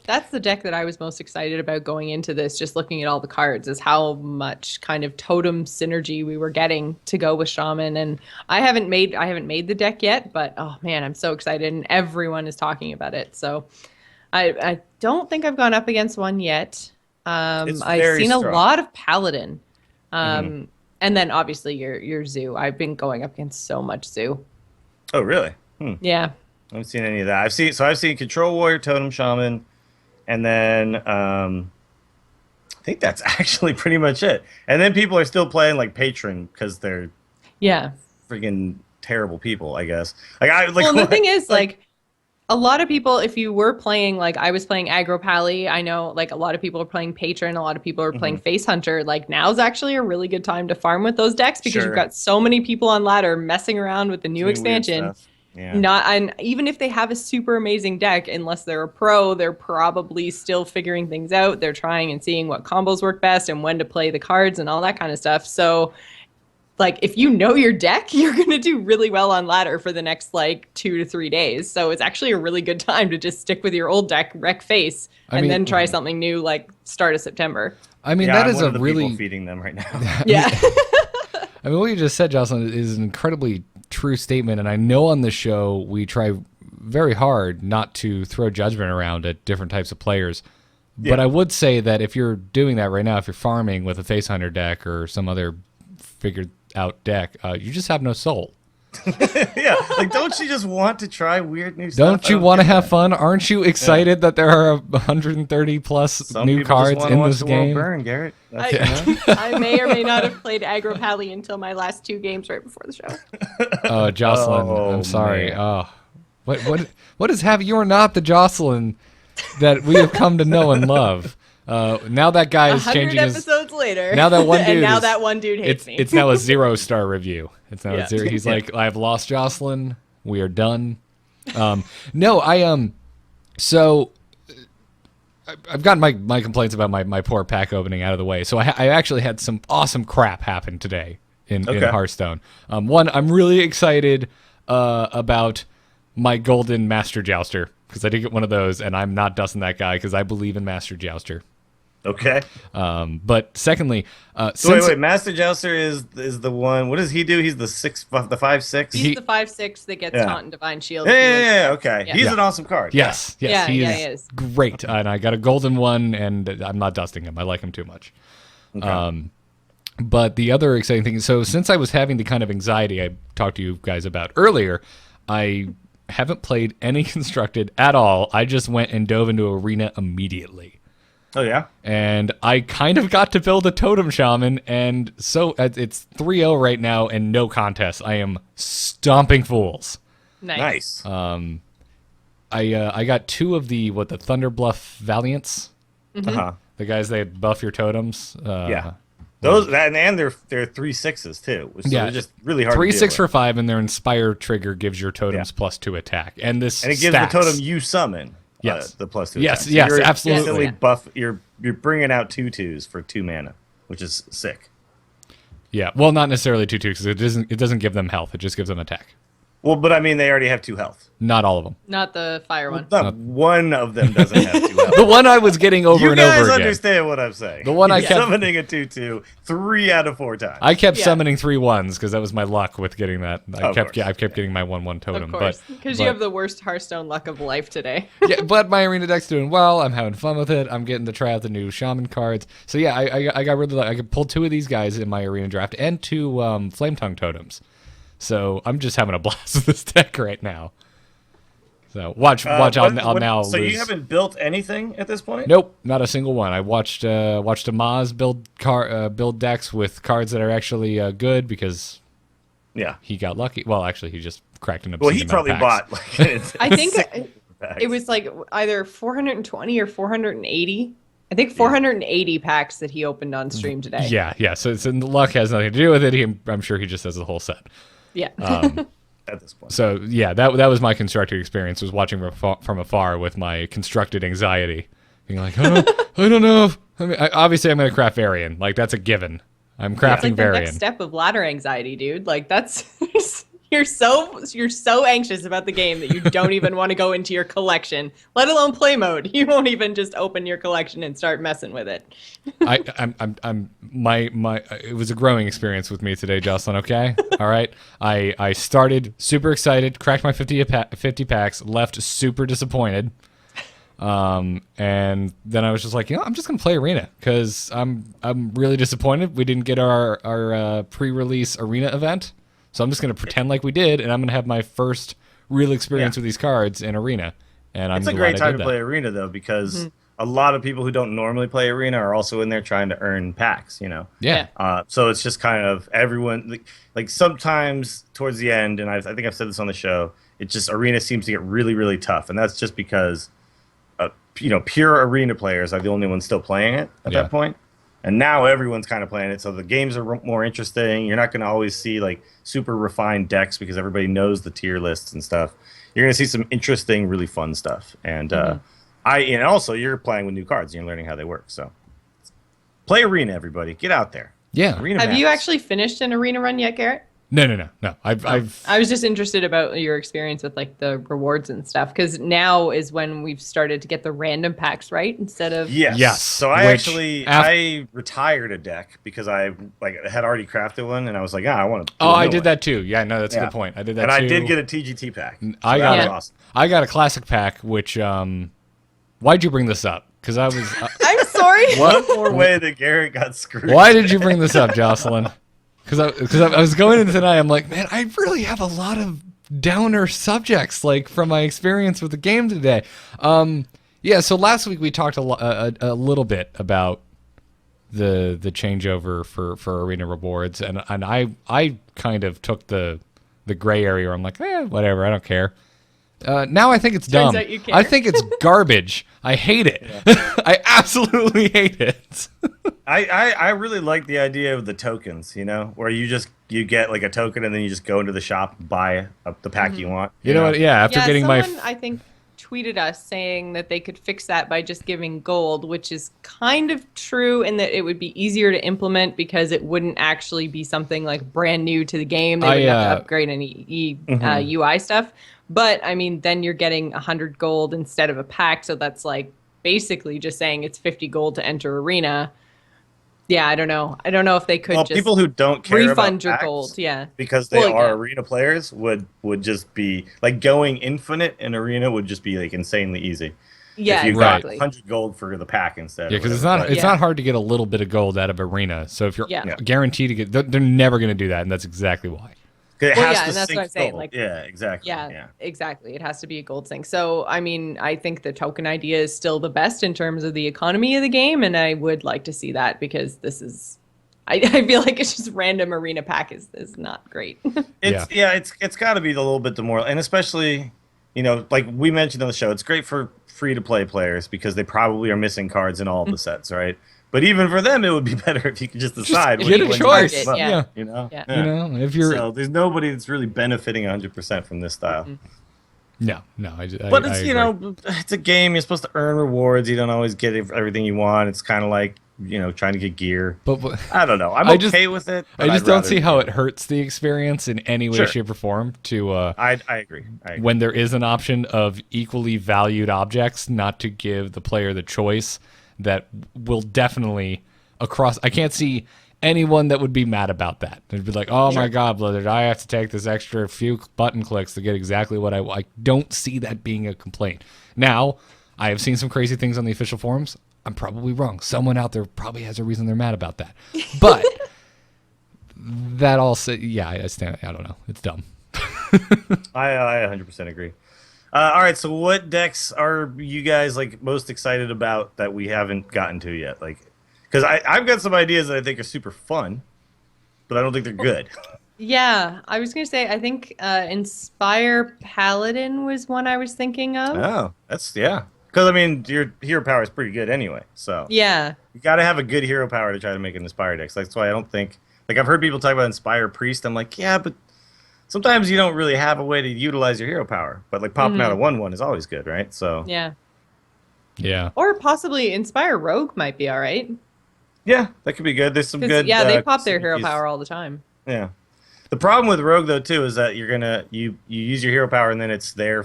That's the deck that I was most excited about going into this, just looking at all the cards, is how much kind of totem synergy we were getting to go with Shaman. And I haven't made the deck yet, but oh man, I'm so excited, and everyone is talking about it. So I don't think I've gone up against one yet. It's I've very seen a strong. lot of Paladin. And then obviously your Zoo. I've been going up against so much Zoo. Oh really? Yeah. I haven't seen any of that. I've seen Control Warrior, Totem Shaman, and then I think that's actually pretty much it. And then people are still playing like Patron because they're Yeah. freaking terrible people, I guess. Well, and the thing is, like, a lot of people, if you were playing, like, I was playing Aggro Pally, I know, like, a lot of people are playing Patron, a lot of people are playing Face Hunter. Like, now's actually a really good time to farm with those decks because Sure. you've got so many people on ladder messing around with the new doing weird expansion. stuff. Yeah. And even if they have a super amazing deck, unless they're a pro, they're probably still figuring things out. They're trying and seeing what combos work best and when to play the cards and all that kind of stuff. So, like, if you know your deck, you're going to do really well on ladder for the next, like, 2 to 3 days. So it's actually a really good time to just stick with your old deck, wreck face, and then try something new, like, start of September. I mean, Yeah, that I'm is one a of the really people feeding them right now. Yeah. I mean, what you just said, Jocelyn, is an incredibly true statement, and I know on the show we try very hard not to throw judgment around at different types of players. Yeah. But I would say that if you're doing that right now, if you're farming with a Face Hunter deck or some other figured out deck, you just have no soul. Yeah, like don't you just want to try weird new stuff? Don't you want to have fun? Aren't you excited that there are 130 plus Some new people cards just wanna in watch this the world game? burn, Garrett. That's, I may or may not have played Aggro Pally until my last 2 games right before the show. Oh, Jocelyn, Oh, I'm sorry. man. Oh, what is happening? You are not the Jocelyn that we have come to know and love. Now that guy is 100 changing his. episodes later. Now that one dude and now is- that one dude hates me. It's now a 0-star review. It's now Yeah. a 0. He's like, I have lost Jocelyn. We are done. No, So I've gotten my complaints about my poor pack opening out of the way. So I actually had some awesome crap happen today in Hearthstone. One, I'm really excited about my golden Master Jouster because I did get one of those, and I'm not dusting that guy because I believe in Master Jouster. Okay. But secondly, So wait, Master Jouster is the one. What does he do? He's the 5/6. He's the 5/6 that gets Taunt and Divine Shield. Yeah. Okay. Yeah. He's an awesome card. Yes, Yeah, he he is is. great, and I got a golden one, and I'm not dusting him. I like him too much. Okay. But the other exciting thing, so since I was having the kind of anxiety I talked to you guys about earlier, I haven't played any constructed at all. I just went and dove into Arena immediately. Oh yeah. And I kind of got to build a Totem Shaman, and so it's 3-0 right now and no contest. I am stomping fools. Nice. I got 2 of the Thunder Bluff Valiants. Uh-huh. The guys that buff your totems. Yeah. Those and they're 3/6s too. So Yeah, they're just really hard. 3/6 to for 5, and their Inspire trigger gives your totems +2 attack. And this and it gives stacks. the totem you summon. Yes. The +2. Yes, attack. yes, you're absolutely. instantly Yeah. buff. You're bringing out 2/2s for 2 mana, which is sick. Yeah, well, not necessarily 2/2 because it doesn't give them health. It just gives them attack. Well, but I mean, they already have 2 health. Not all of them. Not the fire one. Not one of them doesn't have 2 health. The one I was getting over You and guys over again. understand what I'm saying. The one I You're kept- summoning a 2/2 3 out of 4 times. I kept Yeah. summoning 3 1s because that was my luck with getting that. I Of kept course. getting my 1/1 totem. Of course. Because you but- have the worst Hearthstone luck of life today. yeah, but my arena deck's doing well. I'm having fun with it. I'm getting to try out the new shaman cards. So yeah, I got really I could pull 2 of these guys in my arena draft and 2 flame tongue totems. So I'm just having a blast with this deck right now. So watch. I'll now. So lose. you haven't built anything at this point? Nope, not a single one. I watched a Maz build decks with cards that are actually good because Yeah. he got lucky. Well, actually, he just cracked an Well, obscene he amount probably of packs. bought like. I think packs. it was like either 420 or 480. I think 480 packs that he opened on stream today. Yeah. So the luck has nothing to do with it. I'm sure he just has the whole set. Yeah. at this point. So yeah, that was my constructed experience, was watching from afar with my constructed anxiety, being like, I don't know. I mean, obviously I'm going to craft Varian, like that's a given. I'm It's crafting like the Varian. next step of ladder anxiety, dude. Like that's you're so anxious about the game that you don't even want to go into your collection, let alone play mode. You won't even just open your collection and start messing with it. It was a growing experience with me today, Jocelyn. Okay, all right. I started super excited, cracked my 50 packs, left super disappointed, and then I was just like, I'm just gonna play Arena because I'm really disappointed we didn't get our pre-release Arena event. So I'm just gonna pretend like we did, and I'm gonna have my first real experience with these cards in Arena. And It's a great time to play Arena though, because a lot of people who don't normally play Arena are also in there trying to earn packs. Yeah. So it's just kind of everyone like sometimes towards the end, and I think I've said this on the show. It just Arena seems to get really, really tough, and that's just because pure Arena players are the only ones still playing it at that point. And now everyone's kind of playing it, so the games are more interesting. You're not going to always see like super refined decks because everybody knows the tier lists and stuff. You're going to see some interesting, really fun stuff. And and also you're playing with new cards. And you're learning how they work. So play Arena, everybody. Get out there. Yeah. Arena Have you matters. actually finished an arena run yet, Garrett? No. I've I was just interested about your experience with like the rewards and stuff, because now is when we've started to get the random packs, right? Instead of Yes. So I retired a deck because I had already crafted one, and I was like, I want to. I did that too. Yeah, no, that's a good point. I did that and too. I did get a TGT pack. I So got that it. was awesome. I got a classic pack, which why'd you bring this up? Because I was. I'm sorry. One more way that Garrett got screwed. Why did you bring this up, Jocelyn? because I was going into tonight. I'm like, man, I really have a lot of downer subjects like from my experience with the game today. Yeah. So last week we talked a little bit about the changeover for arena rewards, and I kind of took the gray area where I'm like, whatever, I don't care. Now I think it's Turns dumb. out you care. I think it's garbage. I hate it. I absolutely hate it. I really like the idea of the tokens, where you get like a token and then you just go into the shop and buy the pack you want. You know what? Yeah, after getting someone, I think, tweeted us saying that they could fix that by just giving gold, which is kind of true in that it would be easier to implement because it wouldn't actually be something like brand new to the game. They wouldn't have to upgrade any UI stuff. But I mean, then you're getting 100 gold instead of a pack, so that's like basically just saying it's 50 gold to enter arena. Yeah, I don't know. I don't know if they could just people who don't care refund about your packs gold. Yeah, because they are arena players would just be like going infinite in arena would just be like insanely easy. Yeah, if you exactly. got 100 gold for the pack instead. Yeah, because it's not hard to get a little bit of gold out of arena. So if you're guaranteed to get, they're never going to do that, and that's exactly why. It has to and that's sink what I'm saying. gold. Like, exactly. Yeah, exactly. It has to be a gold sink. So, I mean, I think the token idea is still the best in terms of the economy of the game, and I would like to see that because this is, I feel like it's just random arena pack is not great. It's got to be a little bit demoralizing, and especially, like we mentioned on the show, it's great for free to play players because they probably are missing cards in all of the sets, right? But even for them, it would be better if you could just decide. Get a choice. Yeah. If you're so there's nobody that's really benefiting 100% from this style. No. But it's it's a game. You're supposed to earn rewards. You don't always get everything you want. It's kind of like trying to get gear. But I don't know. I'm okay with it. I just don't see how it hurts the experience in any way, shape, or form. I agree. When there is an option of equally valued objects, not to give the player the choice. That will definitely I can't see anyone that would be mad about that. They'd be like, oh my God, Blizzard, I have to take this extra few button clicks to get exactly what I don't see that being a complaint. Now, I have seen some crazy things on the official forums. I'm probably wrong. Someone out there probably has a reason they're mad about that. But that also, I don't know. It's dumb. I 100% agree. All right, so what decks are you guys like most excited about that we haven't gotten to yet? Like, because I've got some ideas that I think are super fun, but I don't think they're good. Yeah, I was gonna say I think Inspire Paladin was one I was thinking of. Oh, that's because I mean your hero power is pretty good anyway, so yeah, you got to have a good hero power to try to make an Inspire deck. So that's why I don't think I've heard people talk about Inspire Priest. I'm like, yeah, but sometimes you don't really have a way to utilize your hero power, but like popping out a 1/1 is always good, right? So yeah. Or possibly Inspire Rogue might be all right. Yeah, that could be good. There's some good. Yeah, they pop their hero power all the time. Yeah. The problem with Rogue though too is that you're gonna you use your hero power and then it's there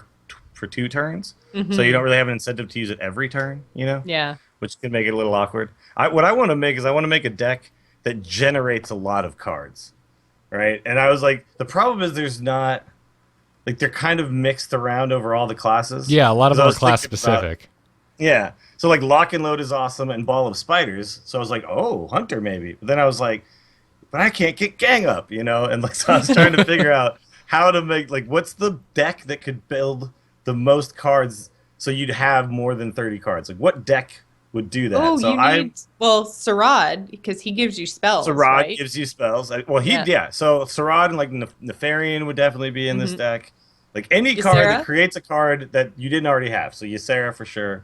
for 2 turns, so you don't really have an incentive to use it every turn. Yeah. Which can make it a little awkward. What I want to make is I want to make a deck that generates a lot of cards. Right, and I was like, the problem is there's not, like they're kind of mixed around over all the classes. Yeah, a lot of them are class specific. So like Lock and Load is awesome and Ball of Spiders. So I was like, oh, Hunter maybe. But then I was like, but I can't get Gang Up, and like so I was trying to figure out how to make like what's the deck that could build the most cards so you'd have more than 30 cards. Like what deck would do that? Oh, so you need Sarad because he gives you spells. Sarad right? gives you spells. So Sarad and like Nefarian would definitely be in this deck. Like any card that creates a card that you didn't already have. So Ysera for sure.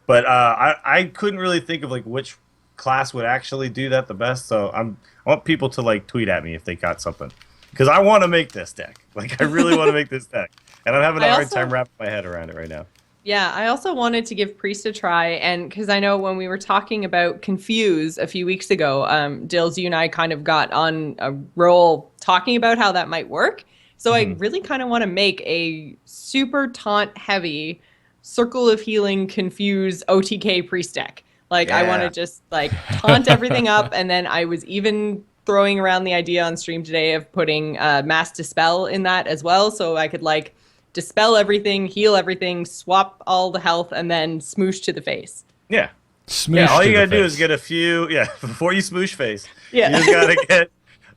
But I couldn't really think of like which class would actually do that the best. So I want people to like tweet at me if they got something because I want to make this deck. Like I really want to make this deck, and I'm having a hard time wrapping my head around it right now. Yeah, I also wanted to give Priest a try, and because I know when we were talking about Confuse a few weeks ago, Dills, you and I kind of got on a roll talking about how that might work. So I really kind of want to make a super taunt-heavy Circle of Healing Confuse OTK Priest deck. Like, I want to just, like, taunt everything up, and then I was even throwing around the idea on stream today of putting Mass Dispel in that as well, so I could, like, dispel everything, heal everything, swap all the health, and then smoosh to the face. Yeah. Smoosh yeah, all to you the gotta do face. is get a few, before you smoosh face, Yeah. you just gotta get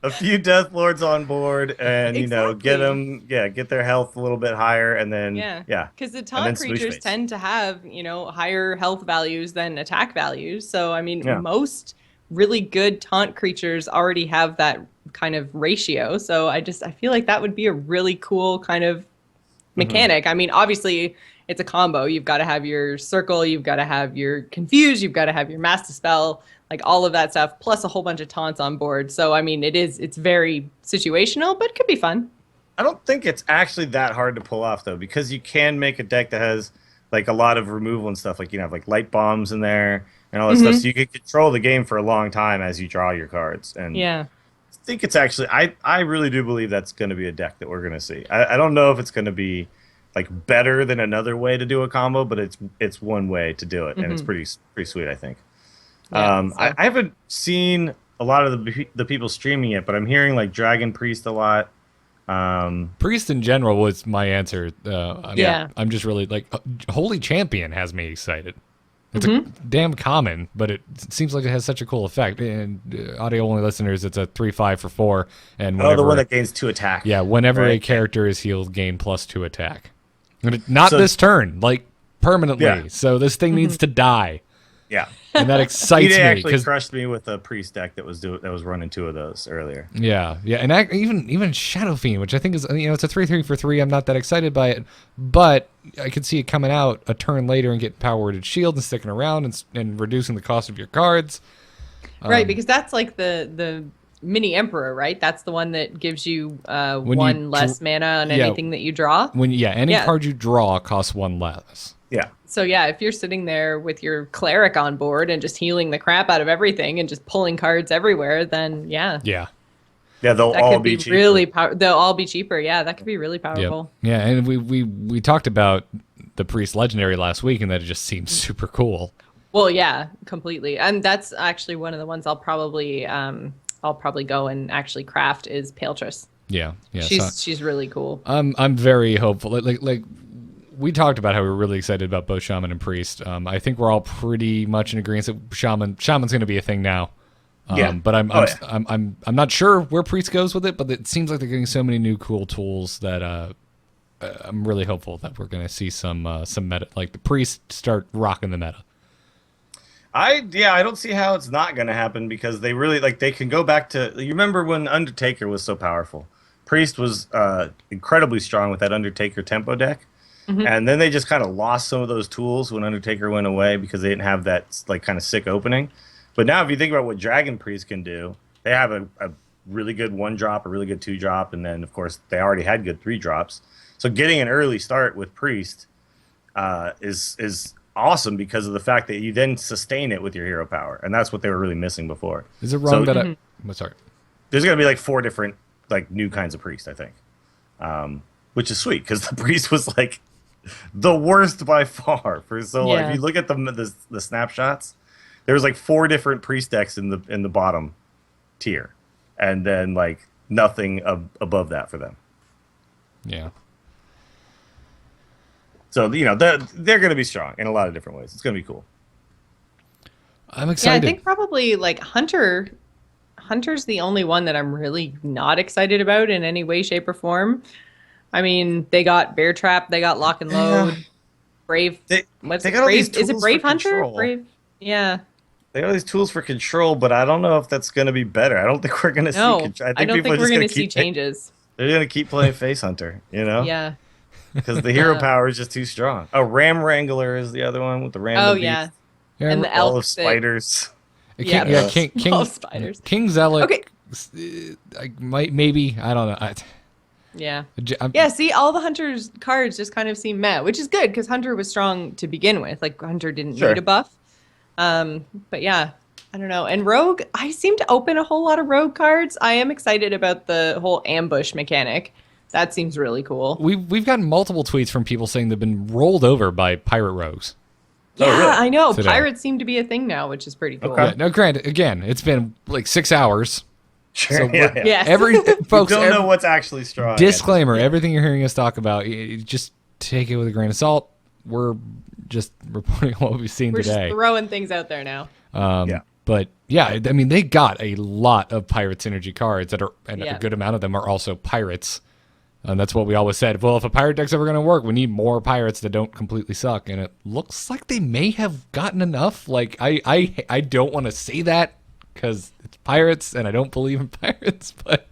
a few Death Lords on board, and get Exactly. them, get their health a little bit higher, and then Yeah, because the and taunt then swoosh creatures face. tend to have, higher health values than attack values. So, I mean, Yeah. most really good taunt creatures already have that kind of ratio. So I feel like that would be a really cool kind of mechanic. I mean, obviously, it's a combo. You've got to have your circle, you've got to have your confuse, you've got to have your mass dispel, like all of that stuff, plus a whole bunch of taunts on board. So, I mean, it's very situational, but it could be fun. I don't think it's actually that hard to pull off though, because you can make a deck that has like a lot of removal and stuff. Like have like light bombs in there and all that stuff, so you can control the game for a long time as you draw your cards. And Yeah. I think it's actually I really do believe that's going to be a deck that we're going to see. I don't know if it's going to be like better than another way to do a combo, but it's one way to do it, and it's pretty sweet, I think. Yeah, so- I haven't seen a lot of the people streaming it, but I'm hearing like Dragon Priest a lot. Priest in general was my answer. Yeah. I'm just really like Holy Champion has me excited. It's a damn common, but it seems like it has such a cool effect. And audio only listeners, it's a 3/5 for 4. And whenever, The one that gains 2 attack. yeah, whenever a right? character is healed, gain +2 attack. Not So- this turn, like permanently. Yeah. So this thing needs to die, Yeah. and that He excites me actually because crushed me with a priest deck that was running 2 of those earlier. yeah, and even Shadow Fiend, which I think is it's a 3/3 for 3. I'm not that excited by it, but I could see it coming out a turn later and getting power worded shield and sticking around and reducing the cost of your cards. Right, because that's like the mini emperor, right? That's the one that gives you When you one less mana on yeah. anything that you draw. Any Yeah. card you draw costs 1 less. Yeah. So yeah, if you're sitting there with your cleric on board and just healing the crap out of everything and just pulling cards everywhere, then yeah, Yeah. Yeah, they'll that all could be cheaper. really they'll all be cheaper. Yeah, that could be really powerful. Yeah, and we talked about the Priest Legendary last week, and that it just seems super cool. Well, yeah, completely. And that's actually one of the ones I'll probably go and actually craft is Paltris. Yeah. She's really cool. I'm very hopeful. Like we talked about how we were really excited about both Shaman and Priest. I think we're all pretty much in agreement that Shaman's going to be a thing now. Yeah. But I'm not sure where Priest goes with it, but it seems like they're getting so many new cool tools that I'm really hopeful that we're going to see some meta, like the Priest start rocking the meta. I don't see how it's not going to happen, because they really they can go back to, you remember when Undertaker was so powerful. Priest was incredibly strong with that Undertaker tempo deck. And then they just kind of lost some of those tools when Undertaker went away because they didn't have that kind of sick opening. But now if you think about what Dragon Priest can do, they have a really good 1-drop, a really good 2-drop, and then of course they already had good 3-drops. So getting an early start with Priest is awesome because of the fact that you then sustain it with your hero power, and that's what they were really missing before. Is it wrong that I'm sorry? There's going to be 4 different new kinds of Priest, I think, which is sweet because the Priest was the worst by far for so long. Yeah. If you look at the snapshots, there was 4 different Priest decks in the bottom tier, and then nothing above that for them. Yeah. So they're going to be strong in a lot of different ways. It's going to be cool. I'm Yeah, excited. I think probably Hunter's the only one that I'm really not excited about in any way, shape, or form. I mean, they got Bear Trap, they got Lock and Load, Brave. They What's got it? all these Brave? Is it tools Brave for Hunter? control. Brave. Yeah. They got all these tools for control, but I don't know if that's going to be better. I don't think we're going to No, see control. I don't think we're going to see changes. They're going to keep playing Face Hunter, Yeah. because the hero power is just too strong. Oh, Ram Wrangler is the other one with the random Oh beast. yeah. Yeah, And the All elf of spiders. King All spiders. King Zealot. Okay. Maybe I don't know. Yeah. I'm- Yeah, see, all the Hunter's cards just kind of seem meh, which is good because Hunter was strong to begin with. Hunter didn't Sure. need a buff. But yeah, I don't know. And Rogue, I seem to open a whole lot of Rogue cards. I am excited about the whole ambush mechanic. That seems really cool. We've gotten multiple tweets from people saying they've been rolled over by pirate rogues. Yeah, really? I know. Today. Pirates seem to be a thing now, which is pretty cool. Okay. Yeah, now granted, again, it's been 6 hours. Sure. So yeah. Yes. Every folks, Don't every- know what's actually strong. disclaimer: everything you're hearing us talk about, just take it with a grain of salt. We're just reporting what we've seen We're today. just throwing things out there now. Yeah. But yeah, I mean, they got a lot of pirate synergy cards that are, and Yeah. a good amount of them are also pirates. And that's what we always said. Well, if a pirate deck's ever going to work, we need more pirates that don't completely suck. And it looks like they may have gotten enough. Like, I don't want to say that because it's pirates and I don't believe in pirates, but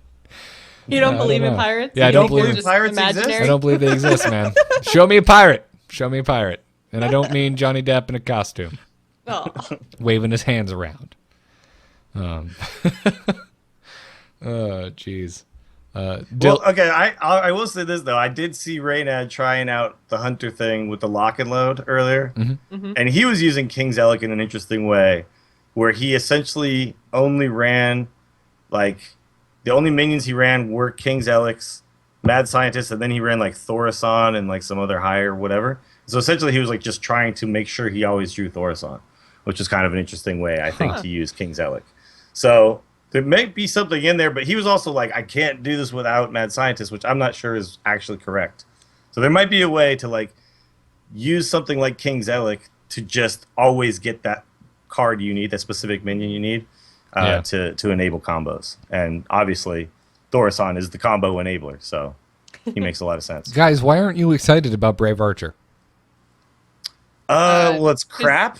You don't I don't believe in know. pirates? Yeah, I You don't think they're believe just pirates exist? imaginary? I don't believe they exist, man. Show me a pirate. Show me a pirate. And I don't mean Johnny Depp in a costume, Oh. waving his hands around. Oh, jeez. Well, okay, I will say this though. I did see Raynad trying out the hunter thing with the lock and load earlier, and he was using King's Elec in an interesting way, where he essentially only ran, like, the only minions he ran were King's Elecs, Mad Scientist, and then he ran like Thaurissan and like some other higher whatever. So essentially, he was like just trying to make sure he always drew Thaurissan, which is kind of an interesting way I think to use King's Elec. So there may be something in there, but he was also like, I can't do this without Mad Scientist, which I'm not sure is actually correct. So there might be a way to like use something like King's Elec to just always get that card you need, that specific minion you need to enable combos. And obviously, Thaurissan is the combo enabler, so he makes a lot of sense. Guys, why aren't you excited about Brave Archer? Well, it's crap.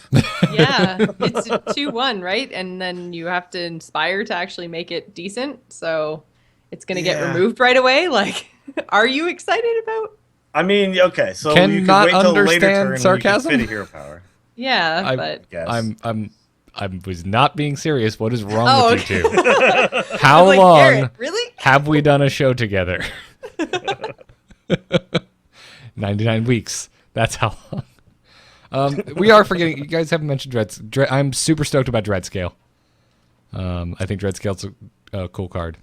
Yeah, it's a 2-1, right? And then you have to inspire to actually make it decent. So it's going to get removed right away. Like, are you excited about? I mean, okay, so Can you can not wait till later understand turn when sarcasm? you can fit a hero power. Yeah, but Yes. I was not being serious. What is wrong Oh, with you two? How like, long Garrett, really? have we done a show together? 99 weeks. That's how long. We are forgetting. You guys haven't mentioned Dread. I'm super stoked about Dreadscale. I think Dreadscale's a cool card.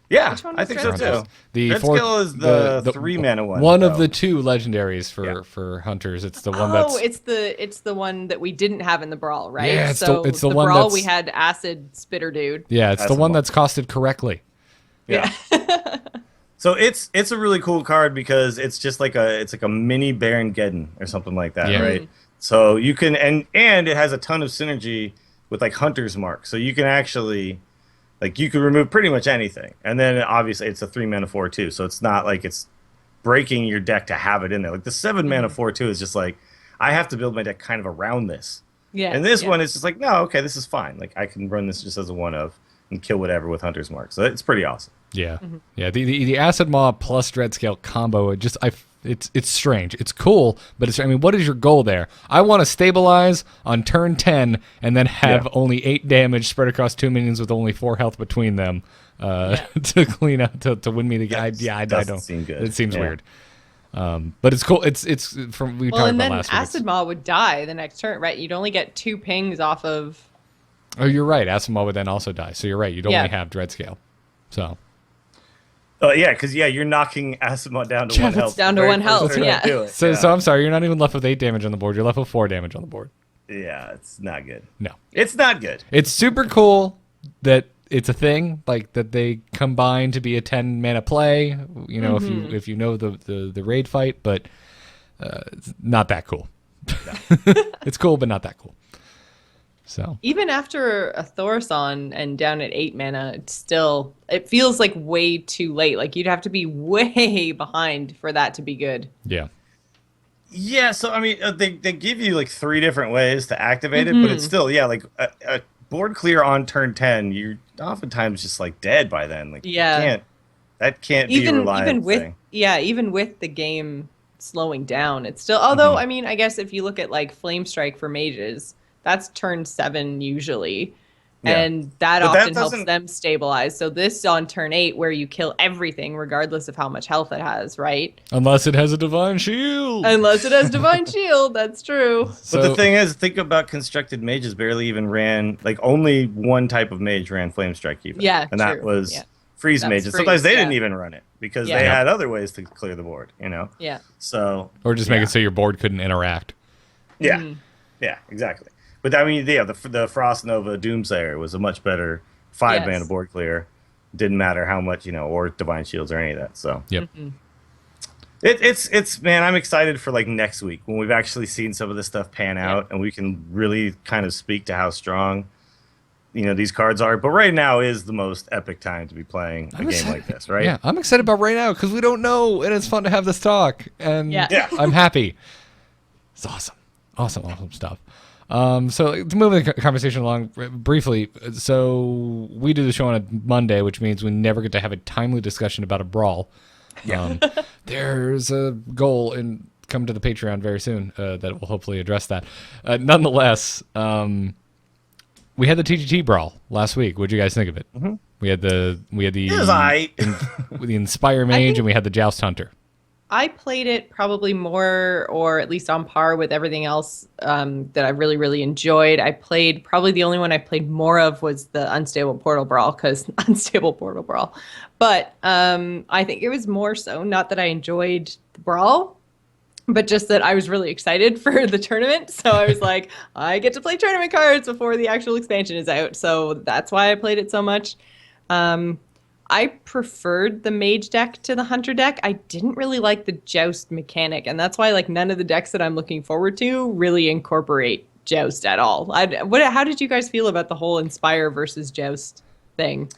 Yeah, Which one I was think so Dreadscale? too. The Dreadscale is the 3-mana one. One of though. the two legendaries for hunters. It's the one that's it's the one that we didn't have in the brawl, right? Yeah, it's so the one brawl that's- we had acid spitter dude. yeah, it's That's the one the one. that's costed correctly. Yeah. So it's a really cool card because it's just like a mini Baron Geddon or something like that, Yeah. right? So you can and it has a ton of synergy with like Hunter's Mark. So you can actually like you can remove pretty much anything. And then obviously it's a 3-mana 4/2, so it's not like it's breaking your deck to have it in there. Like the 7-mana 4/2 is just like I have to build my deck kind of around this. Yeah. And this yeah. one is just like, no, okay, this is fine. Like I can run this just as a 1/of and kill whatever with Hunter's Mark. So it's pretty awesome. Yeah, yeah. The Acid Maw plus Dreadscale combo. It's strange. It's cool, but it's. I mean, what is your goal there? I want to stabilize on turn 10 and then have only 8 damage spread across 2 minions with only 4 health between them to clean up to win me the game. I doesn't don't. seem good. It seems Yeah. weird. But it's cool. It's from we Well, talked and about then last week. acid maw would die the next turn, right? You'd only get 2 pings off of. Oh, you're right. Acid Maw would then also die. So you're right. You'd Yeah. only have Dreadscale. So. Yeah, because you're knocking Asimov down to Yeah, 1 that's- health. Down to very 1 first health, turn you yeah. do it. So, yeah. so I'm sorry. You're not even left with 8 damage on the board. You're left with 4 damage on the board. Yeah, it's not good. No. It's not good. It's super cool that it's a thing, like that they combine to be a 10 mana play. You know, if you know the raid fight, but it's not that cool. It's cool, but not that cool. So Even after a Thaurissan and down at 8 mana, it feels like way too late. Like you'd have to be way behind for that to be good. yeah, Yeah, so I mean, they give you like 3 different ways to activate it, but it's still like a board clear on turn 10. You're oftentimes just like dead by then. Like Yeah. that can't be a reliable even with thing. even with the game slowing down, it's still. Although I mean, I guess if you look at like Flame Strike for mages, that's turn 7 usually. Yeah. And that But that often helps doesn't- them stabilize. So this on turn 8 where you kill everything regardless of how much health it has, right? unless it has a divine shield. Unless it has Divine Shield, that's true. But the thing is, think about constructed mages barely even ran, like only one type of mage ran Flame Strike even. Yeah, and that true. was Yeah. freeze That was mages. freeze, Sometimes they yeah. didn't even run it because Yeah. they Yeah. had other ways to clear the board, you know? Yeah. So or just make yeah. it so your board couldn't interact. Yeah, yeah, exactly. But I mean, yeah, the Frost Nova Doomsayer was a much better 5-mana Yes. board clear. Didn't matter how much, or Divine Shields or any of that. So Yep. it's man, I'm excited for like next week when we've actually seen some of this stuff pan out and we can really kind of speak to how strong these cards are. But right now is the most epic time to be playing a game like this, right? Yeah, I'm excited about right now because we don't know, and it's fun to have this talk. And Yeah. I'm happy. It's awesome. Awesome stuff. So to move the conversation along briefly, so we do the show on a Monday, which means we never get to have a timely discussion about a brawl. Yeah. There's a goal in come to the Patreon very soon that will hopefully address that. Nonetheless, we had the TGT brawl last week. What did you guys think of it? Mm-hmm. We had the It was aight. the Inspire Mage, and we had the Joust Hunter. I played it probably more, or at least on par with everything else that I really, really enjoyed. I played, probably the only one I played more of was the Unstable Portal Brawl, because Unstable Portal Brawl. But I think it was more so, not that I enjoyed the Brawl, but just that I was really excited for the tournament. So I was like, I get to play tournament cards before the actual expansion is out. So that's why I played it so much. I preferred the mage deck to the hunter deck. I didn't really like the joust mechanic, and that's why like none of the decks that I'm looking forward to really incorporate joust at all. How did you guys feel about the whole Inspire versus joust thing?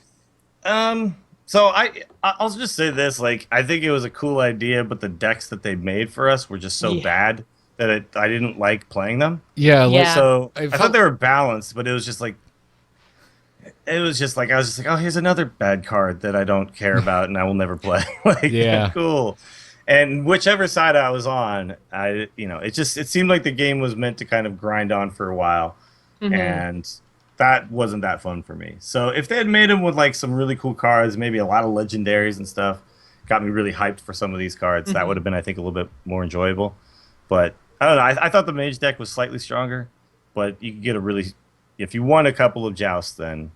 So I'll just say this, like, I think it was a cool idea, but the decks that they made for us were just so bad that I didn't like playing them. Yeah. So I thought they were balanced, but it was just like I was just like, oh, here's another bad card that I don't care about and I will never play. Like, cool. And whichever side I was on, it seemed like the game was meant to kind of grind on for a while, and that wasn't that fun for me. So if they had made them with like some really cool cards, maybe a lot of legendaries and stuff, got me really hyped for some of these cards. That would have been, I think, a little bit more enjoyable. But I don't know. I thought the mage deck was slightly stronger, but you could get if you won a couple of jousts, then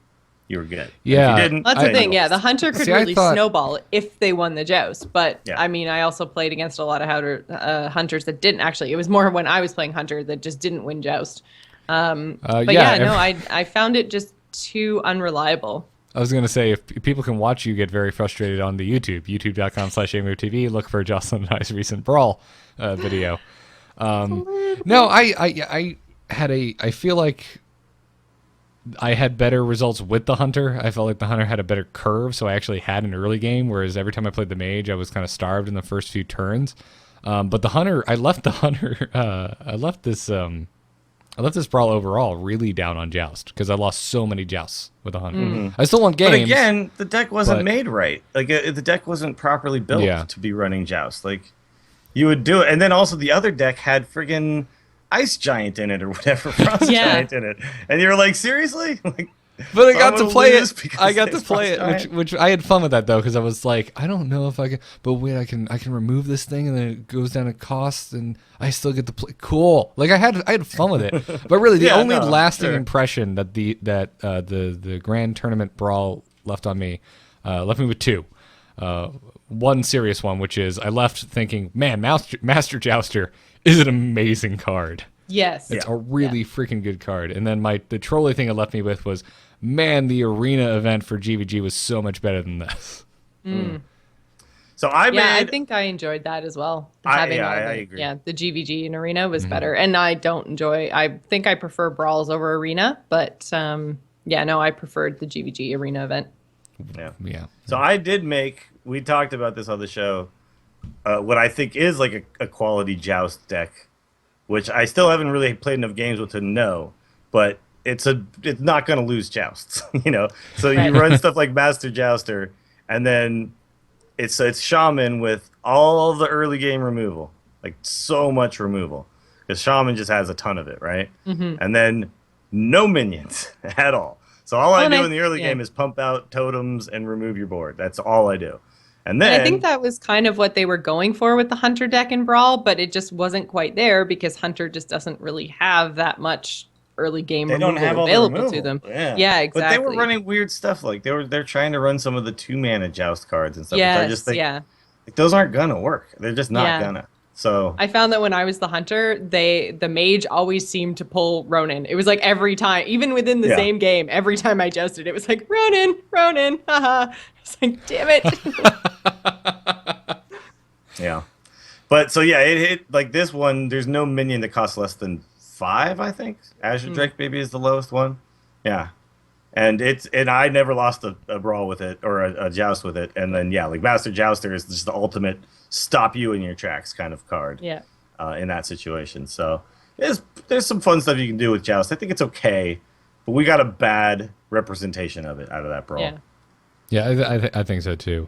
you were good. Yeah, if you didn't, that's the thing. Yeah, the hunter could really snowball if they won the joust. But yeah. I mean, I also played against a lot of hunters that didn't actually. It was more when I was playing hunter that just didn't win joust. But I found it just too unreliable. I was going to say, if people can watch you get very frustrated on the youtube.com/AMOTV, look for Jocelyn and I's recent brawl video. No, I feel like I had better results with the hunter. I felt like the hunter had a better curve, so I actually had an early game, whereas every time I played the mage, I was kind of starved in the first few turns. But the hunter, I left this brawl overall really down on joust because I lost so many jousts with the hunter. I still won games. But again, the deck wasn't made right. Like the deck wasn't properly built to be running joust. Like you would do it, and then also the other deck had friggin' Ice Giant in it or whatever, Frost Giant in it, and you were like, seriously? Like, but I got to play it. I got to play it, which I had fun with that though, because I was like, I don't know if I can, but wait, I can remove this thing, and then it goes down in cost, and I still get to play. Cool. Like I had fun with it, but really the only lasting impression that the Grand Tournament Brawl left me with two. One serious one, which is I left thinking, man, Master Jouster is an amazing card. Yes. It's a really freaking good card. And then the trolley thing it left me with was, man, the arena event for GVG was so much better than this. So I think I enjoyed that as well. I agree. Yeah, the GVG in arena was better. And I think I prefer brawls over arena, but I preferred the GVG arena event. Yeah. So we talked about this on the show, what I think is like a quality joust deck, which I still haven't really played enough games with to know, but it's not going to lose jousts, So you run stuff like Master Jouster, and then it's Shaman with all the early game removal, like so much removal, because Shaman just has a ton of it, right? And then no minions at all. So all I do in the early game is pump out totems and remove your board. That's all I do. And then I think that was kind of what they were going for with the Hunter deck in Brawl, but it just wasn't quite there because Hunter just doesn't really have that much early game removal available to them. Yeah, exactly. But they were running weird stuff, like they're trying to run some of the 2-mana joust cards and stuff. Yes, which I just think, like, those aren't gonna work. They're just not gonna. So I found that when I was the hunter, the mage always seemed to pull Ronin. It was like every time, even within the same game, every time I jousted, it was like Ronin, haha. It's like, damn it. Yeah. But so it hit like this one. There's no minion that costs less than 5, I think. Azure Drake maybe is the lowest one. Yeah. And I never lost a brawl with it or a joust with it. And then like Master Jouster is just the ultimate stop you in your tracks kind of card. Yeah. In that situation. So there's some fun stuff you can do with joust. I think it's okay, but we got a bad representation of it out of that brawl. Yeah. I think so too.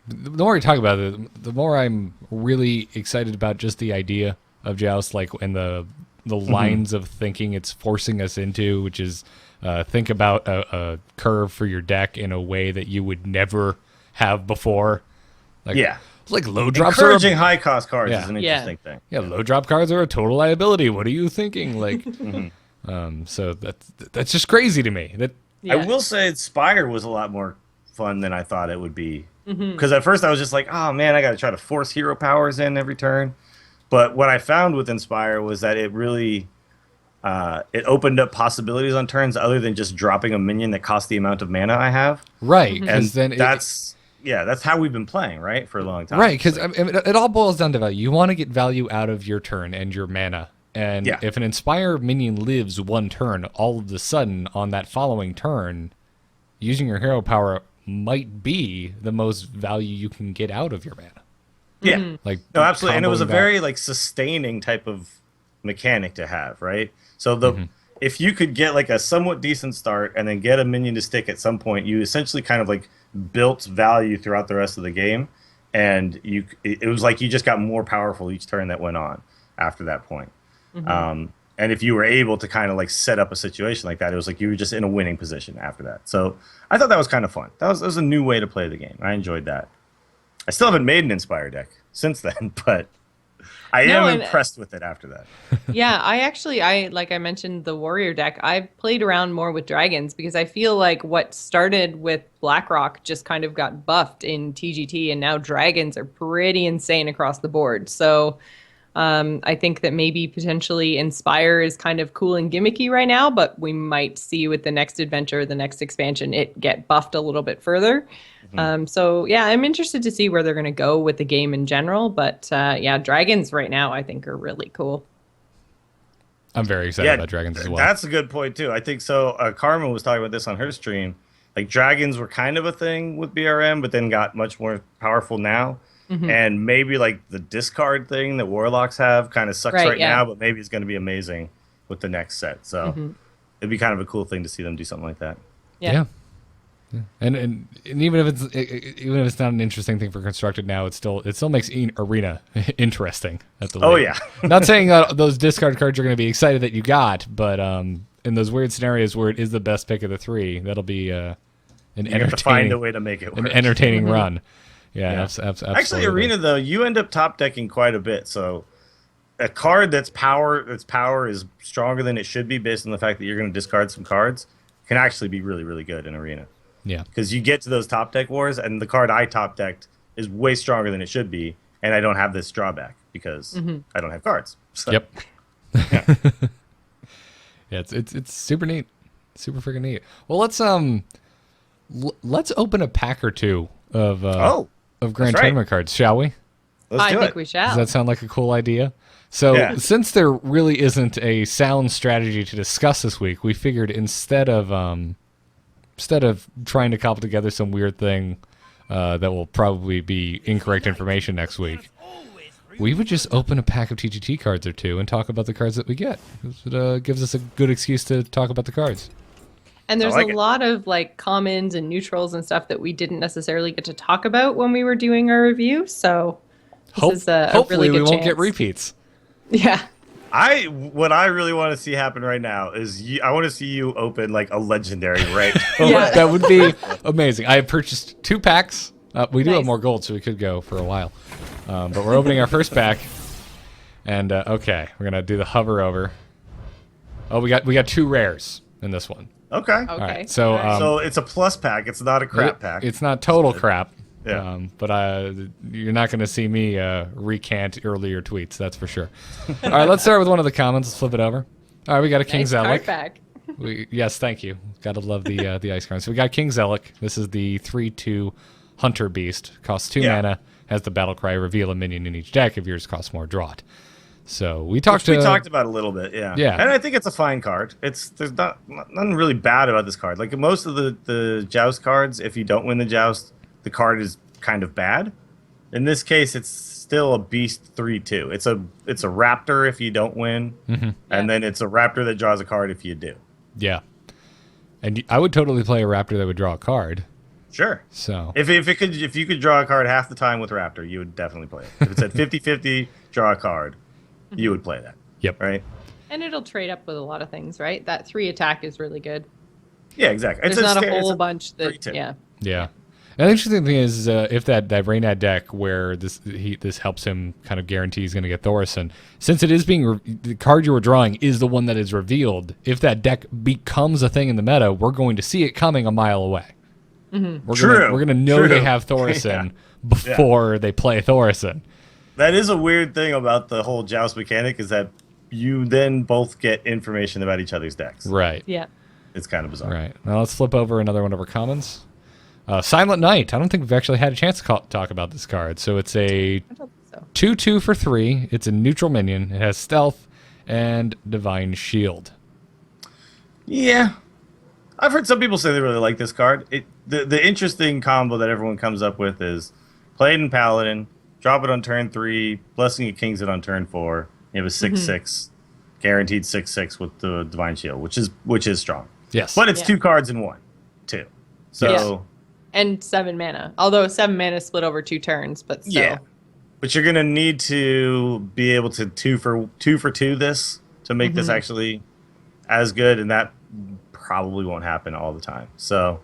The more we talk about it, the more I'm really excited about just the idea of joust, like in the lines of thinking it's forcing us into, which is think about a curve for your deck in a way that you would never have before. Like, like low drops encouraging high cost cards is an interesting thing. Yeah, low drop cards are a total liability. What are you thinking? Like, so that's just crazy to me. I will say Spire was a lot more fun than I thought it would be. Because at first I was just like, oh man, I got to try to force hero powers in every turn. But what I found with Inspire was that it really it opened up possibilities on turns other than just dropping a minion that costs the amount of mana I have. Right, and then that's how we've been playing, right, for a long time. Right, because it all boils down to value. You want to get value out of your turn and your mana. And if an Inspire minion lives one turn, all of a sudden on that following turn, using your hero power might be the most value you can get out of your mana. Yeah, like no, absolutely, and it was a comboing very like sustaining type of mechanic to have, right? So if you could get like a somewhat decent start and then get a minion to stick at some point, you essentially kind of like built value throughout the rest of the game, and it was like you just got more powerful each turn that went on after that point. And if you were able to kind of like set up a situation like that, it was like you were just in a winning position after that. So I thought that was kind of fun. That was a new way to play the game. I enjoyed that. I still haven't made an Inspire deck since then, but I am impressed with it after that. Yeah, I like I mentioned the warrior deck. I've played around more with dragons because I feel like what started with BlackRock just kind of got buffed in TGT, and now dragons are pretty insane across the board. So I think that maybe potentially Inspire is kind of cool and gimmicky right now, but we might see with the next adventure, the next expansion, it get buffed a little bit further. So yeah, I'm interested to see where they're going to go with the game in general. But dragons right now I think are really cool. I'm very excited about dragons as well. That's a good point too. I think so. Karma was talking about this on her stream. Like dragons were kind of a thing with BRM, but then got much more powerful now. And maybe like the discard thing that warlocks have kind of sucks right now, but maybe it's going to be amazing with the next set. So it'd be kind of a cool thing to see them do something like that. Yeah. And even if it's not an interesting thing for constructed now, it still makes Arena interesting at the league. Not saying those discard cards are going to be excited that you got, but in those weird scenarios where it is the best pick of the three, that'll be an entertaining. Have to find a way to make it work. An entertaining run. Yeah. Absolutely. Actually, Arena though, you end up top decking quite a bit. So a card its power is stronger than it should be based on the fact that you're going to discard some cards can actually be really, really good in Arena. Yeah. Because you get to those top deck wars, and the card I top decked is way stronger than it should be, and I don't have this drawback because I don't have cards. So. Yep. Yeah, it's super neat, super freaking neat. Well, let's open a pack or two of Grand Tournament cards, shall we? I think we shall. Does that sound like a cool idea? So since there really isn't a sound strategy to discuss this week, we figured instead of trying to cobble together some weird thing that will probably be incorrect information next week, we would just open a pack of TGT cards or two and talk about the cards that we get. It gives us a good excuse to talk about the cards. And there's a lot of like commons and neutrals and stuff that we didn't necessarily get to talk about when we were doing our review. So this is a hopefully really good we won't chance. get repeats. Yeah. What I really want to see happen right now is I want to see you open like a legendary, right? That would be amazing. I have purchased 2 packs. We do have more gold, so we could go for a while. But we're opening our first pack, and okay, we're gonna do the hover over. Oh, we got 2 rares in this one. Okay. All right. So so it's a plus pack. It's not a crap pack. It's not total crap. Yeah. But you're not going to see me recant earlier tweets, that's for sure. All right, let's start with one of the commons. Let's flip it over. All right, we got a King Zealot. Yes, thank you. Got to love the ice cards. So we got King Zealot. This is the 3/2 Hunter Beast. Costs 2 mana. Has the battle cry, reveal a minion in each deck. If yours costs more, draw it. So we talked about a little bit, yeah. Yeah. And I think it's a fine card. There's nothing really bad about this card. Like most of the joust cards, if you don't win the joust, the card is kind of bad. In this case, it's still a beast 3/2. It's a raptor if you don't win, and then it's a raptor that draws a card if you do. Yeah. And I would totally play a raptor that would draw a card. Sure. So if you could draw a card half the time with raptor, you would definitely play it. If it said 50-50 draw a card, you would play that. Yep. Right? And it'll trade up with a lot of things, right? That 3 attack is really good. Yeah, exactly. There's not a whole bunch that 3/2. yeah. yeah. And the interesting thing is if that Reynad deck where this helps him kind of guarantee he's going to get Thorson, since it is the card you were drawing is the one that is revealed, if that deck becomes a thing in the meta, we're going to see it coming a mile away. We're gonna know they have Thorson before they play Thorson. That is a weird thing about the whole joust mechanic is that you then both get information about each other's decks. Right. Yeah. It's kind of bizarre. Right. Now let's flip over another one of our commons. Silent Knight. I don't think we've actually had a chance to talk about this card. So it's a I don't think so. 2/2 for 3. It's a neutral minion. It has stealth and divine shield. Yeah. I've heard some people say they really like this card. The interesting combo that everyone comes up with is play it in Paladin, drop it on turn 3, Blessing of Kings it on turn 4. You have a 6/6, guaranteed 6/6 with the Divine Shield, which is strong. Yes. But it's 2 cards in 1, too. So and 7 mana. Although 7 mana split over 2 turns, but still. yeah. But you're gonna need to be able to 2 for 2 this to make this actually as good, and that probably won't happen all the time. So,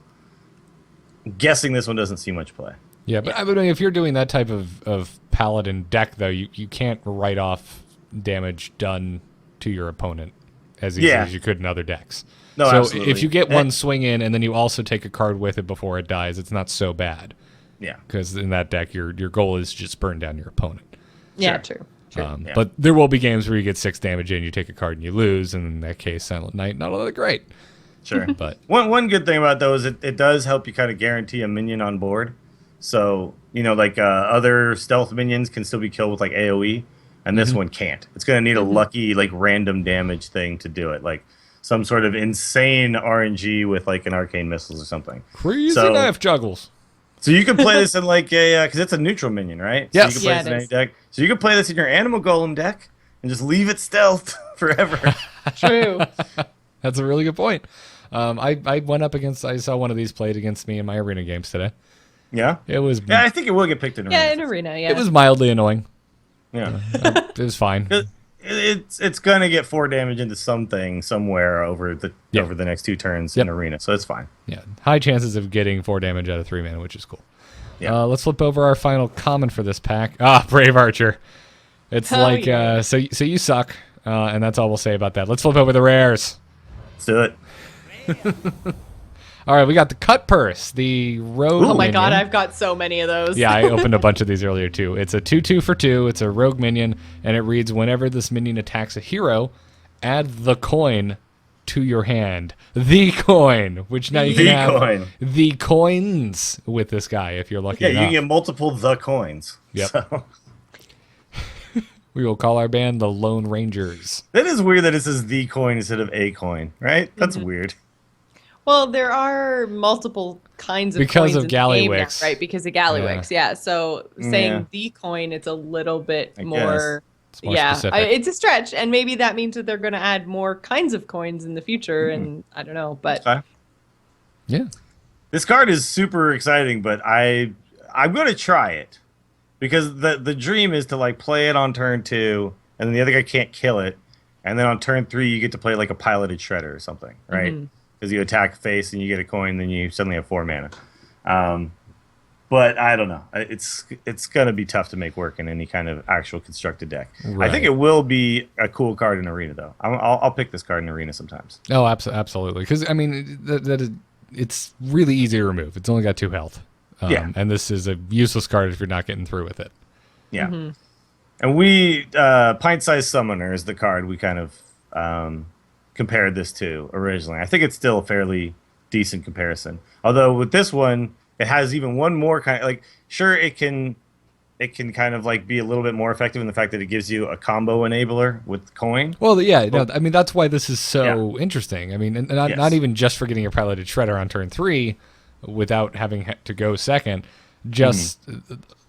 I'm guessing this one doesn't see much play. Yeah, but I mean, if you're doing that type of Paladin deck, though, you can't write off damage done to your opponent as easily as you could in other decks. No, so absolutely. if you get one swing in and then you also take a card with it before it dies, it's not so bad. Yeah. Because in that deck, your goal is just burn down your opponent. Yeah, Sure. true. But there will be games where you get 6 damage in, you take a card and you lose, and in that case, Silent Knight, not all that great. Sure. But one good thing about it, though, is it does help you kind of guarantee a minion on board. So, like other stealth minions can still be killed with like AoE, and this one can't. It's going to need a lucky, like random damage thing to do it. Like some sort of insane RNG with like an arcane missiles or something. crazy So- knife juggles. So you can play this in like a, because it's a neutral minion, right? Yes. So you can play Yeah, this in it any is. deck. So you can play this in your Animal Golem deck and just leave it stealth forever. True. That's a really good point. I went up against, I saw one of these played against me in my arena games today. Yeah? It was Yeah, I think it will get picked in Yeah, arena. in arena, yeah. it was mildly annoying. Yeah. It was fine. It's gonna get 4 damage into something somewhere over the next 2 turns in arena, so it's fine. Yeah, high chances of getting 4 damage out of 3 mana, which is cool. Yeah. Let's flip over our final common for this pack. Brave Archer. It's Oh, like yeah. so you suck, and that's all we'll say about that. Let's flip over the rares. Let's do it. All right, we got the Cut Purse, the Rogue. Oh my god, minion. I've got so many of those. Yeah, I opened a bunch of these earlier too. It's a 2/2 for 2. It's a rogue minion, and it reads: whenever this minion attacks a hero, add the coin to your hand. The coin, which now you can The have coin. the coins with this guy if you're lucky Yeah, you enough. can get multiple the coins. Yep. So. We will call our band the Lone Rangers. That is weird that it says the coin instead of a coin, right? That's weird. Well, there are multiple kinds of Because coins of in the game now, Gallywix. right? Because of Gallywix, yeah. So saying Yeah. the coin, it's a little bit I more. It's more Yeah, specific. it's a stretch, and maybe that means that they're going to add more kinds of coins in the future, and I don't know, but Fine. Yeah. This card is super exciting, but I'm going to try it because the dream is to like play it on turn 2, and then the other guy can't kill it, and then on turn 3 you get to play like a piloted shredder or something, right? Because you attack face and you get a coin, then you suddenly have 4 mana. But I don't know. It's going to be tough to make work in any kind of actual constructed deck. Right. I think it will be a cool card in Arena, though. I'll pick this card in Arena sometimes. Oh, absolutely. Because I mean, it's really easy to remove. It's only got 2 health. Yeah. And this is a useless card if you're not getting through with it. Yeah. And we, Pint-Sized Summoner is the card we kind of compared this to originally. I think it's still a fairly decent comparison. Although with this one, it has even one more kind of, like, sure, it can it can kind of like be a little bit more effective in the fact that it gives you a combo enabler with coin. Well, yeah, no, I mean that's why this is so interesting. I mean, and not even just for getting a piloted shredder on turn 3 without having to go second, just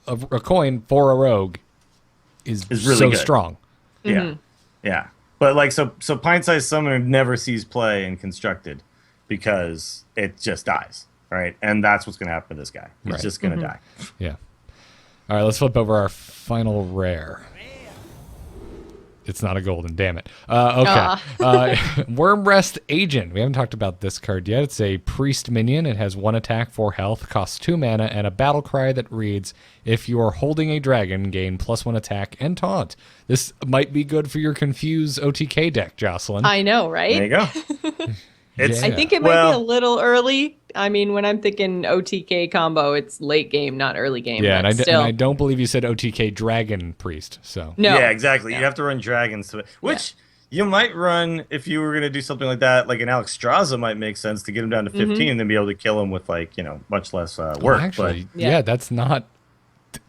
a coin for a rogue is really so good. Strong. Yeah, yeah. But like so pint-sized summoner never sees play in constructed because it just dies, right? And that's what's going to happen to this guy. He's just going to die. Yeah. All right, let's flip over our final rare. It's not a golden, damn it. Okay. Wormrest Agent. We haven't talked about this card yet. It's a priest minion. It has 1 attack, 4 health, costs 2 mana, and a battle cry that reads, if you are holding a dragon, gain +1 attack and taunt. This might be good for your Confuse OTK deck, Jocelyn. I know, right? There you go. I think it might be a little early. I mean, when I'm thinking OTK combo, it's late game, not early game. Yeah, and I don't believe you said OTK Dragon Priest. So no. Yeah, exactly. You have to run dragons to it, which you might run if you were going to do something like that. Like an Alex Straza might make sense to get him down to 15 and then be able to kill him with like much less work. Actually, but, that's not.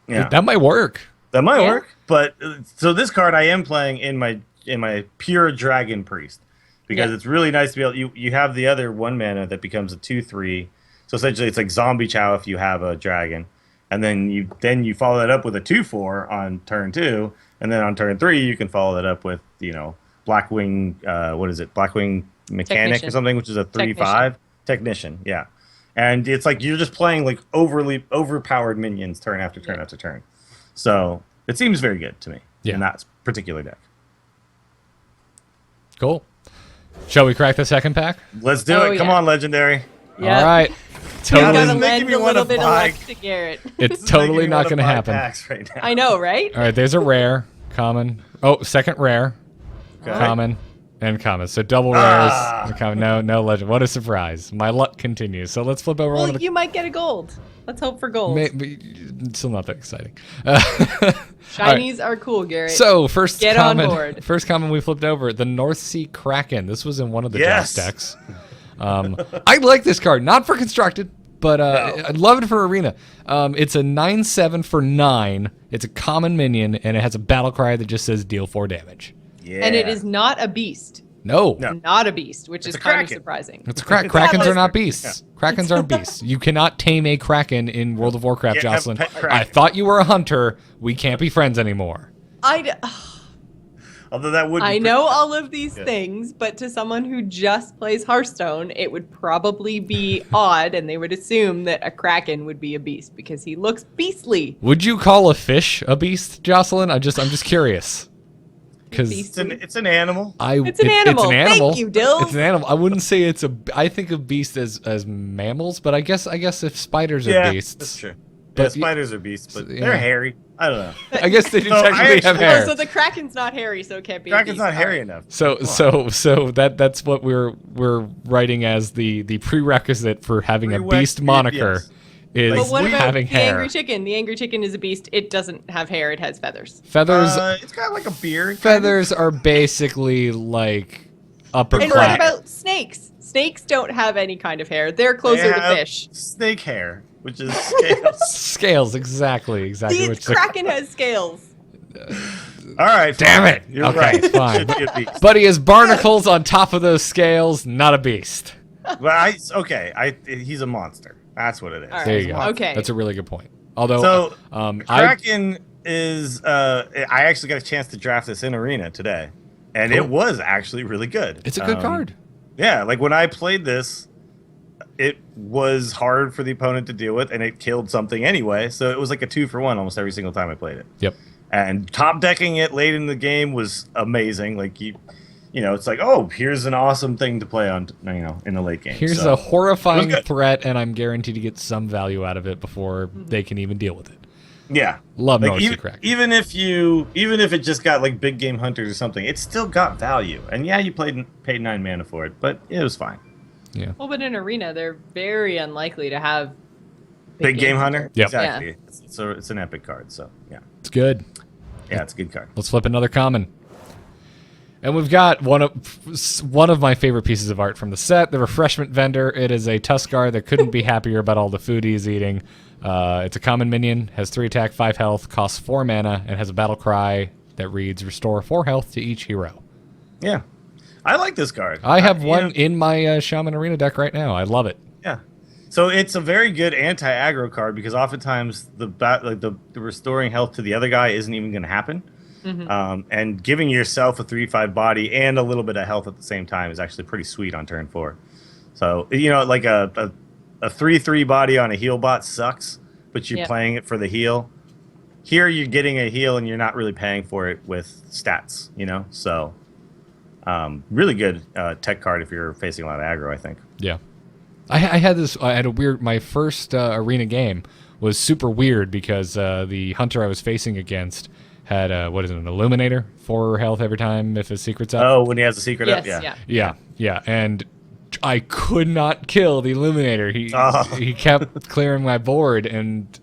Yeah. That might work. That might work. But so this card I am playing in my pure Dragon Priest. Because it's really nice to be able. You have the other 1 mana that becomes a 2/3. So essentially, it's like Zombie Chow if you have a dragon, and then you follow that up with a 2/4 on turn 2, and then on turn 3 you can follow that up with Blackwing. What is it? Blackwing Mechanic or something, which is a 3/5 Technician. Yeah, and it's like you're just playing like overpowered minions turn after turn after turn. So it seems very good to me in that particular deck. Cool. Shall we crack the second pack? Let's do it. Come on, Legendary. Yep. All right. Totally making me want to buy. To Garrett. It's totally not going to happen. Right now. I know, right? All right, there's a rare, common. Oh, second rare, common, and common. So double rares. No legend. What a surprise. My luck continues. So let's flip over. Well, you might get a gold. Let's hope for gold. Still not that exciting. Shinies are cool, Garrett. So first on board. First common we flipped over, the North Sea Kraken. This was in one of the Jazz decks. I like this card, not for constructed, but I love it for arena. It's a 9/7 for 9. It's a common minion, and it has a battle cry that just says deal 4 damage. Yeah. And it is not a beast. No. Not a beast, which is kind of surprising. It's Krakens are not beasts. Krakens aren't beasts. You cannot tame a Kraken in World of Warcraft, Jocelyn. I thought you were a hunter. We can't be friends anymore. Although that would. I know all of these things, but to someone who just plays Hearthstone, it would probably be odd, and they would assume that a Kraken would be a beast because he looks beastly. Would you call a fish a beast, Jocelyn? I'm just curious. Because it's an animal. It's an animal. Thank you, Dills. It's an animal. I wouldn't say it's a. I think of beasts as mammals, but I guess if spiders are beasts, that's true. But spiders are beasts, but they're hairy. I don't know. I guess they do technically have hair. So the Kraken's not hairy, so it can't be. Kraken's a beast. not hairy enough. So that's what we're writing as the prerequisite for having a beast moniker. Yes. Is but what about having the hair. angry chicken? The angry chicken is a beast. It doesn't have hair. It has feathers. Feathers. It's got like a beard. Feathers are basically like upper And class. what about snakes? Snakes don't have any kind of hair. They're closer to fish. Snake hair, which is scales. Scales, exactly. The Kraken has scales. All right. Damn it. You're okay, right. fine. Should be a beast. But he has barnacles on top of those scales. Not a beast. But he's a monster. That's what it is. All right. There you go. Okay. That's a really good point. Although, Kraken is. I actually got a chance to draft this in Arena today, and it was actually really good. It's a good card. Yeah, like when I played this, it was hard for the opponent to deal with, and it killed something anyway. So it was like a 2-for-1 almost every single time I played it. Yep. And top decking it late in the game was amazing. Like it's like, oh, here's an awesome thing to play on, in the late game. Here's a horrifying threat, and I'm guaranteed to get some value out of it before they can even deal with it. Yeah, love North Sea Kraken. Even if it just got like big game hunters or something, it still got value. And yeah, you paid 9 mana for it, but it was fine. Yeah. Well, but in Arena, they're very unlikely to have big game hunter. Yep. Exactly. Yeah. It's an epic card. So yeah, it's good. Yeah, it's a good card. Let's flip another common. And we've got one of my favorite pieces of art from the set, the refreshment vendor. It is a Tuskar that couldn't be happier about all the food he's eating. It's a common minion, has 3 attack, 5 health, costs 4 mana, and has a battle cry that reads restore 4 health to each hero. Yeah. I like this card. I have one in my Shaman Arena deck right now. I love it. Yeah. So it's a very good anti-aggro card because oftentimes the restoring health to the other guy isn't even going to happen. Mm-hmm. And giving yourself a 3/5 body and a little bit of health at the same time is actually pretty sweet on turn 4. So, like a 3/3 body on a heal bot sucks, but you're playing it for the heal. Here you're getting a heal and you're not really paying for it with stats, So, really good tech card if you're facing a lot of aggro, I think. Yeah. I had a weird, my first arena game was super weird because the hunter I was facing against had, an Illuminator, 4 health every time if his secret's up. Oh, when he has the secret up? Yeah. And I could not kill the Illuminator. He kept clearing my board, and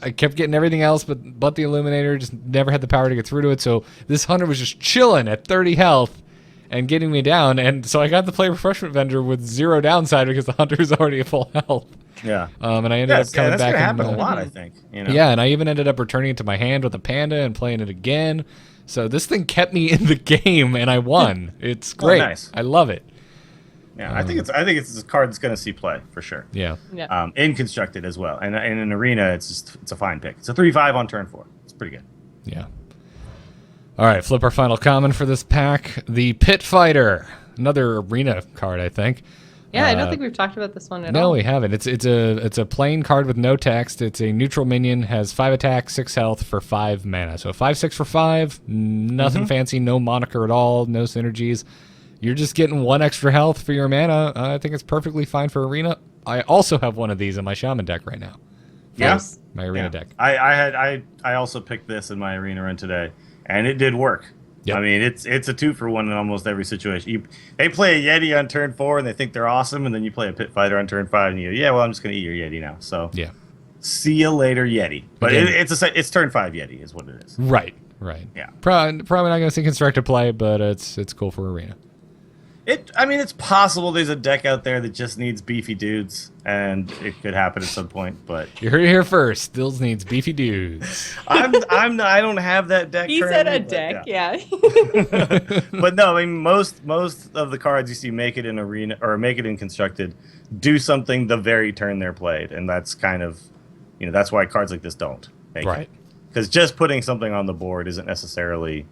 I kept getting everything else but the Illuminator, just never had the power to get through to it. So this hunter was just chilling at 30 health and getting me down, and so I got to play Refreshment Vendor with 0 downside because the hunter's already at full health. Yeah. And I ended up coming back. That's gonna happen a lot, I think. Yeah, and I even ended up returning it to my hand with a panda and playing it again. So this thing kept me in the game, and I won. It's great. Nice. I love it. Yeah, I think it's a card that's gonna see play for sure. Yeah. In constructed as well, and in an arena, it's a fine pick. It's a 3/5 on turn 4. It's pretty good. Yeah. All right, flip our final common for this pack. The Pit Fighter, another arena card, I think. Yeah, I don't think we've talked about this one at all. No, we haven't. It's a plain card with no text. It's a neutral minion, has 5 attack, 6 health for 5 mana. So 5/6 for 5, nothing fancy, no moniker at all, no synergies. You're just getting 1 extra health for your mana. I think it's perfectly fine for arena. I also have one of these in my shaman deck right now. Yes. My arena deck. I also picked this in my arena run today, and it did work. Yep. I mean, it's a 2-for-1 in almost every situation. They play a Yeti on turn 4, and they think they're awesome, and then you play a Pit Fighter on turn 5, and you go, I'm just going to eat your Yeti now. So yeah, see you later, Yeti. But it's turn 5 Yeti is what it is. Right. Yeah. Probably not going to see constructed play, but it's cool for arena. It's possible there's a deck out there that just needs beefy dudes, and it could happen at some point. But you heard it here first. Dills needs beefy dudes. I don't have that deck. He said a deck, yeah. But no, most of the cards you see make it in arena or make it in constructed do something the very turn they're played, and that's kind of, that's why cards like this don't make it. Because just putting something on the board isn't necessarily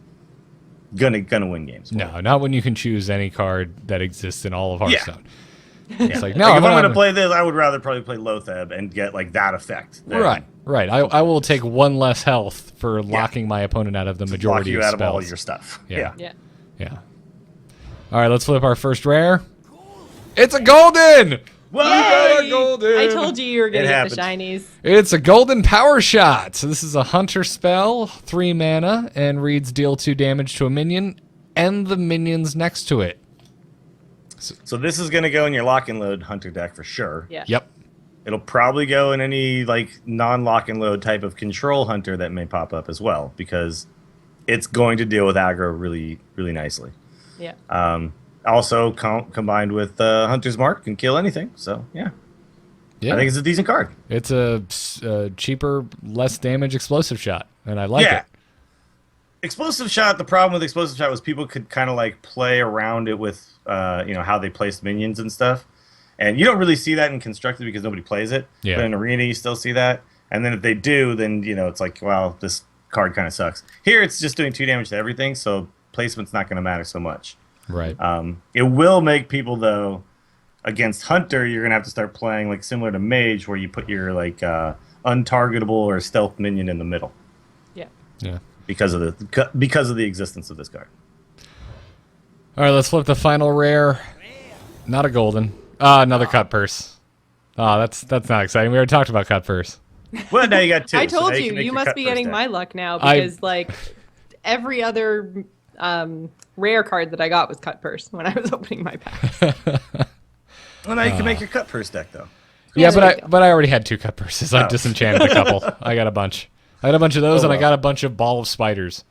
gonna win games. No, not when you can choose any card that exists in all of Hearthstone. It's like, no, if I'm gonna play this, I would rather probably play Lotheb and get like that effect. Right. I will take 1 less health for locking my opponent out of the majority of spells. Lock you out of all your stuff. Yeah. All right, let's flip our first rare. It's a golden. Whoa! Got a golden. I told you were going to get the shinies. It's a golden power shot. So this is a hunter spell, 3 mana, and reads deal 2 damage to a minion and the minions next to it. So this is going to go in your lock and load hunter deck for sure. Yeah. Yep. It'll probably go in any non-lock and load type of control hunter that may pop up as well, because it's going to deal with aggro really, really nicely. Yeah. Also combined with Hunter's Mark can kill anything. So yeah, I think it's a decent card. It's a cheaper, less damage explosive shot, and I like it. Explosive shot. The problem with explosive shot was people could kind of play around it with how they placed minions and stuff, and you don't really see that in constructed because nobody plays it. Yeah. But in arena you still see that, and then if they do, then it's like, wow, this card kind of sucks. Here it's just doing 2 damage to everything, so placement's not going to matter so much. Right. It will make people, though, against Hunter, you're going to have to start playing similar to Mage, where you put your untargetable or stealth minion in the middle. Yeah. Because of the existence of this card. All right, let's flip the final rare. Not a golden. Another cut purse. That's not exciting. We already talked about cut purse. Well, now you got 2. I told so you must be getting my luck now, because every other rare card that I got was cut purse when I was opening my pack. Well, now you can make your cut purse deck, though. Yeah, but I already had 2 cut purses. I disenchanted a couple. I got a bunch. I had a bunch of those, and I got a bunch of ball of spiders.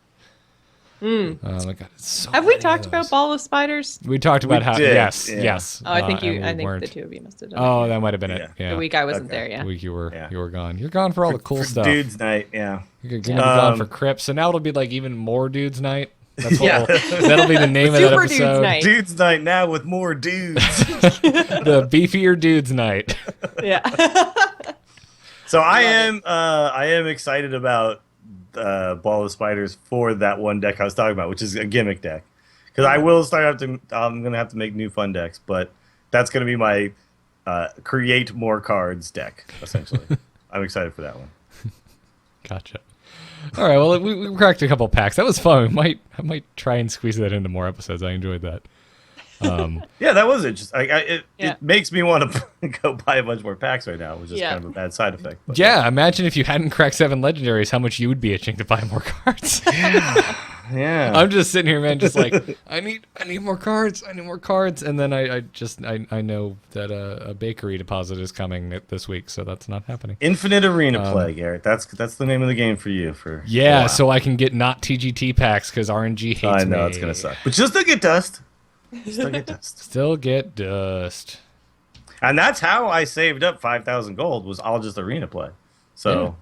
My God, it's so Have we many talked of about those. Ball of Spiders? We talked about how. did, Yes, yeah. yes. Oh, I think and we I think weren't. the two of you must have done Oh, it. that might have been it. Yeah. Yeah. The week I wasn't Okay. there, yeah. The week you were Yeah. gone. You're gone for all the cool For stuff. Dudes Night, yeah. You're gonna be gone for Crips, so now it'll be like even more Dudes Night. That's what Yeah. that'll be the name of that Super Dudes episode. Night. Dudes Night now with more dudes. The beefier Dudes Night. Yeah. So I am excited about Ball of Spiders for that one deck I was talking about, which is a gimmick deck. Because I will I'm gonna have to make new fun decks, but that's gonna be my create more cards deck essentially. I'm excited for that one. Gotcha. All right, well, we cracked a couple packs. That was fun. I might try and squeeze that into more episodes. I enjoyed that. Yeah, that was interesting. Yeah. It makes me want to go buy a bunch more packs right now, which is Yeah. kind of a bad side effect. But Yeah, imagine if you hadn't cracked 7 legendaries, how much you would be itching to buy more cards. yeah. I'm just sitting here, man, just like I need more cards. I need more cards, and then I know that a bakery deposit is coming this week, so that's not happening. Infinite arena play, Garrett. That's the name of the game for you. Yeah, a while. so I can get not TGT packs because RNG hates me. I know it's gonna suck, but you'll still get dust. Still get dust. Still get dust. And that's how I saved up 5,000 gold, was all just arena play. So,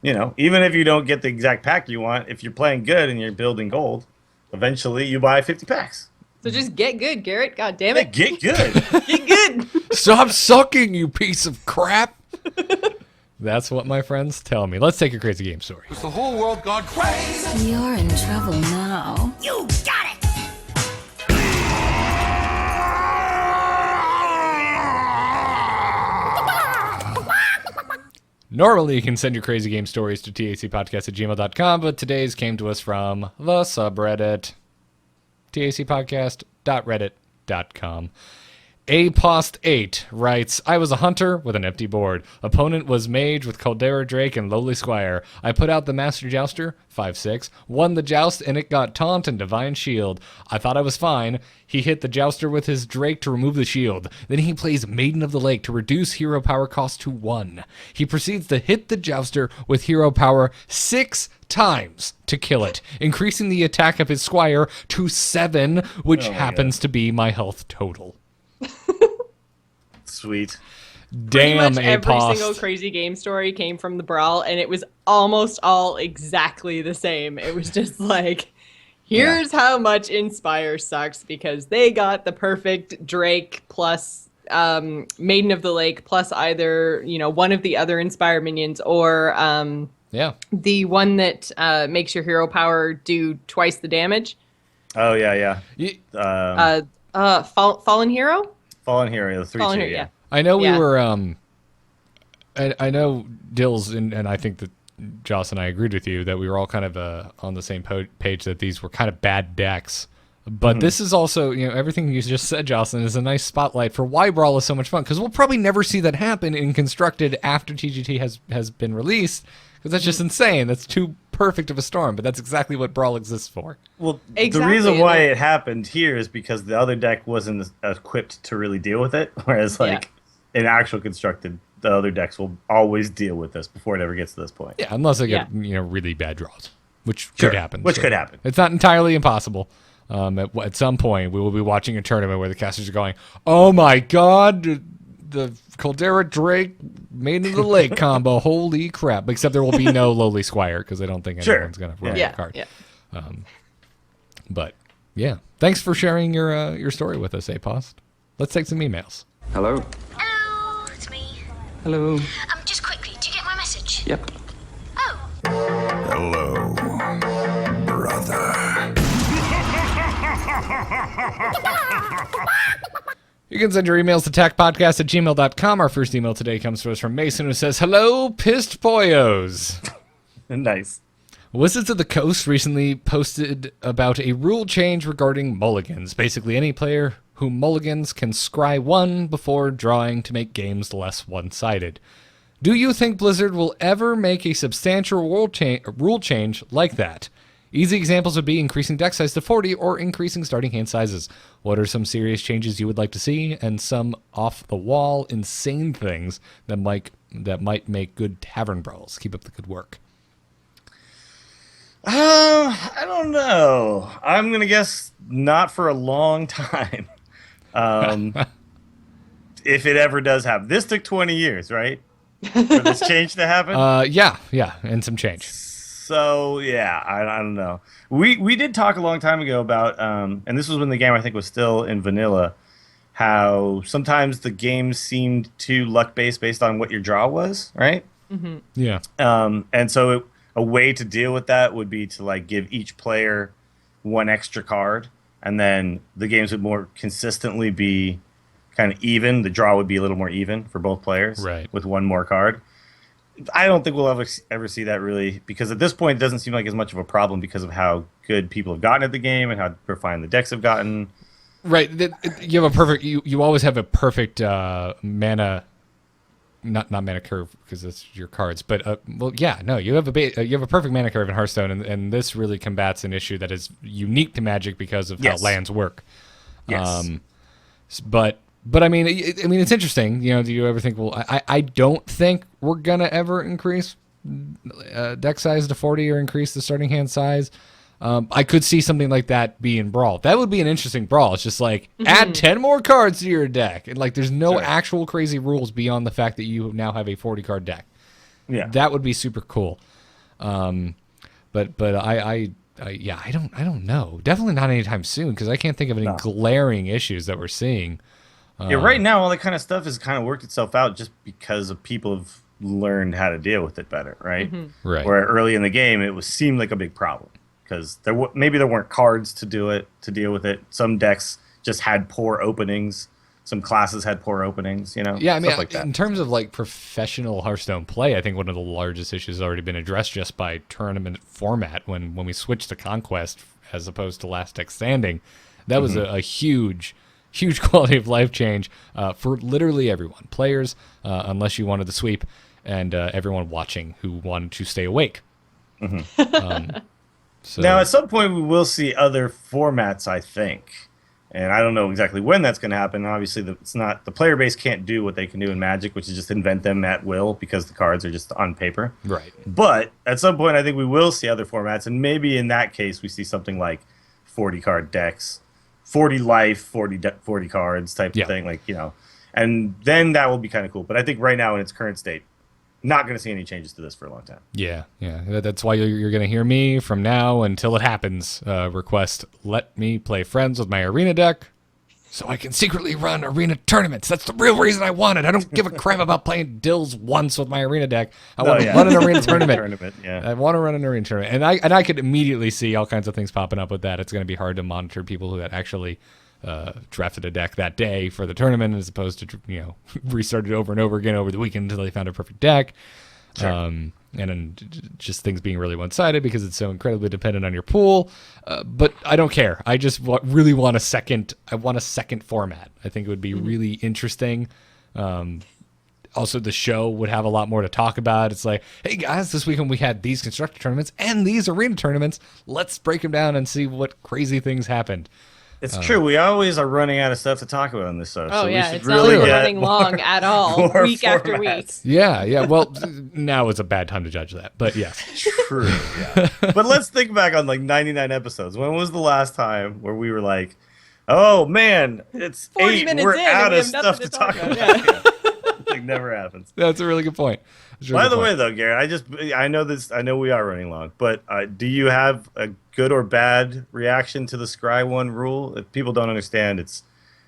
even if you don't get the exact pack you want, if you're playing good and you're building gold, eventually you buy 50 packs. So just get good, Garrett. God damn Hey, it. get good. Get good. Stop sucking, you piece of crap. That's what my friends tell me. Let's take a crazy game story. Has the whole world gone crazy? You're in trouble now. You got it! Normally, you can send your crazy game stories to tacpodcast@gmail.com, but today's came to us from the subreddit, tacpodcast.reddit.com. Apost8 writes, I was a hunter with an empty board. Opponent was mage with Caldera Drake and Lowly Squire. I put out the Master Jouster, 5/6, won the joust, and it got Taunt and Divine Shield. I thought I was fine. He hit the Jouster with his Drake to remove the shield. Then he plays Maiden of the Lake to reduce hero power cost to 1. He proceeds to hit the Jouster with hero power 6 times to kill it, increasing the attack of his Squire to 7, which happens to be my health total. Sweet. Pretty Damn, much every Apost. single crazy game story came from the brawl, and it was almost all exactly the same. It was just like, here's how much Inspire sucks because they got the perfect Drake plus Maiden of the Lake plus either one of the other Inspire minions or Yeah. the one that makes your hero power do twice the damage. Oh, yeah. Y- Fallen Hero. Fallen Hero, the 3-2, Fallen Hero, yeah. I know we Yeah. were, I know Dills, and I think that Jocelyn and I agreed with you that we were all kind of on the same page that these were kind of bad decks. But this is also, everything you just said, Jocelyn, is a nice spotlight for why Brawl is so much fun. Because we'll probably never see that happen in Constructed after TGT has been released. Because that's just insane. That's too perfect of a storm. But that's exactly what Brawl exists for. Well, Exactly, the reason why and it happened here is because the other deck wasn't equipped to really deal with it. Whereas, in actual Constructed, the other decks will always deal with this before it ever gets to this point. Yeah, unless they get really bad draws, which Sure, could happen. which could happen. It's not entirely impossible. At some point, we will be watching a tournament where the casters are going, "Oh my God, the Caldera Drake Maiden of the Lake combo! Holy crap!" Except there will be no Lowly Squire because I don't think anyone's going to run Yeah. that card. Yeah. But yeah, thanks for sharing your story with us, Apost. Let's take some emails. Hello. Hello, it's me. Hello. Just quickly, do you get my message? Yep. Oh, Hello, brother. You can send your emails to tacpodcast@gmail.com. Our first email today comes to us from Mason, who says, "Hello, pissed boyos." Nice. Wizards of the Coast recently posted about a rule change regarding mulligans. Basically, any player who mulligans can scry 1 before drawing to make games less one-sided. Do you think Blizzard will ever make a substantial rule change like that? Easy examples would be increasing deck size to 40 or increasing starting hand sizes. What are some serious changes you would like to see, and some off-the-wall, insane things that might make good tavern brawls? Keep up the good work. I don't know. I'm gonna guess not for a long time. Um, if it ever does happen, this took 20 years, right, for this change to happen. Yeah, and some change. So yeah, I don't know. We did talk a long time ago about, and this was when the game I think was still in vanilla, how sometimes the game seemed too luck based on what your draw was, right? Yeah. And so a way to deal with that would be to like give each player one extra card, and then the games would more consistently be kind of even. The draw would be a little more even for both players, Right. with one more card. I don't think we'll ever see that really, because at this point it doesn't seem like as much of a problem because of how good people have gotten at the game and how refined the decks have gotten. Right. You have a perfect. You always have a perfect mana. Not mana curve because that's your cards, but you have you have a perfect mana curve in Hearthstone, and this really combats an issue that is unique to Magic because of how lands work. Yes. But I mean, it's interesting. You know, do you ever think? Well, I don't think we're gonna ever increase deck size to 40 or increase the starting hand size. I could see something like that be in Brawl. That would be an interesting Brawl. It's just like add 10 more cards to your deck, and like there's no actual crazy rules beyond the fact that you now have a 40 card deck. Yeah, that would be super cool. But I don't know. Definitely not anytime soon because I can't think of any glaring issues that we're seeing. Yeah, right now all that kind of stuff has kind of worked itself out just because of people have learned how to deal with it better, right? Right. Where early in the game it seemed like a big problem because maybe there weren't cards to deal with it. Some decks just had poor openings. Some classes had poor openings. You know. Yeah, I mean, stuff like that. In terms of like professional Hearthstone play, I think one of the largest issues has already been addressed just by tournament format when we switched to Conquest as opposed to Last Deck Standing. That was a huge quality of life change for literally everyone. Players, unless you wanted the sweep, and everyone watching who wanted to stay awake. So Now, at some point, we will see other formats, I think. And I don't know exactly when that's going to happen. Obviously, the player base can't do what they can do in Magic, which is just invent them at will because the cards are just on paper. Right. But at some point, I think we will see other formats. And maybe in that case, we see something like 40 card decks. 40 life, 40 cards type of thing, like, you know, and then that will be kind of cool. But I think right now in its current state, not going to see any changes to this for a long time. Yeah. That's why you're going to hear me from now until it happens. Request, let me play Friends with my arena deck so I can secretly run arena tournaments. That's the real reason I want it. I don't give a crap about playing Dills once with my arena deck. I want to run an arena tournament. I want to run an arena tournament. And I could immediately see all kinds of things popping up with that. It's going to be hard to monitor people who had actually drafted a deck that day for the tournament as opposed to, you know, restarted over and over again over the weekend until they found a perfect deck. And then just things being really one-sided because it's so incredibly dependent on your pool. But I don't care. I just really want a second. I want a second format. I think it would be really interesting. Also, the show would have a lot more to talk about. It's like, hey guys, this weekend we had these constructor tournaments and these arena tournaments. Let's break them down and see what crazy things happened. It's true. We always are running out of stuff to talk about on this show. Oh, so yeah. we It's really not like we're running long at all, week after week. Yeah. Well, now is a bad time to judge that. But yes. True. Yeah. But let's think back on like 99 episodes. When was the last time where we were like, oh, man, it's 40 8. minutes We're in out and we of have stuff nothing to to talk talk about. about. It like never happens. That's a really good point. By the way, though, Garrett, I know we are running long, but do you have a good or bad reaction to the Scry 1 rule? If people don't understand, it's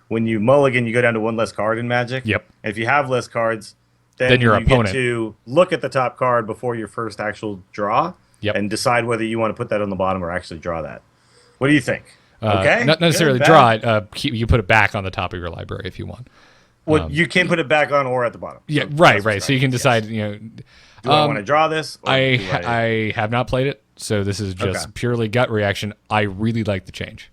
when you mulligan, you go down to one less card in Magic. Yep. And if you have less cards, then your you opponent get to look at the top card before your first actual draw and decide whether you want to put that on the bottom or actually draw that. What do you think? Okay. Not necessarily Good, draw it. You put it back on the top of your library if you want. Well, you can put it back on or at the bottom. Yeah, So right. So you can decide, you know. Do I want to draw this? Or I have not played it, so this is just purely gut reaction. I really like the change.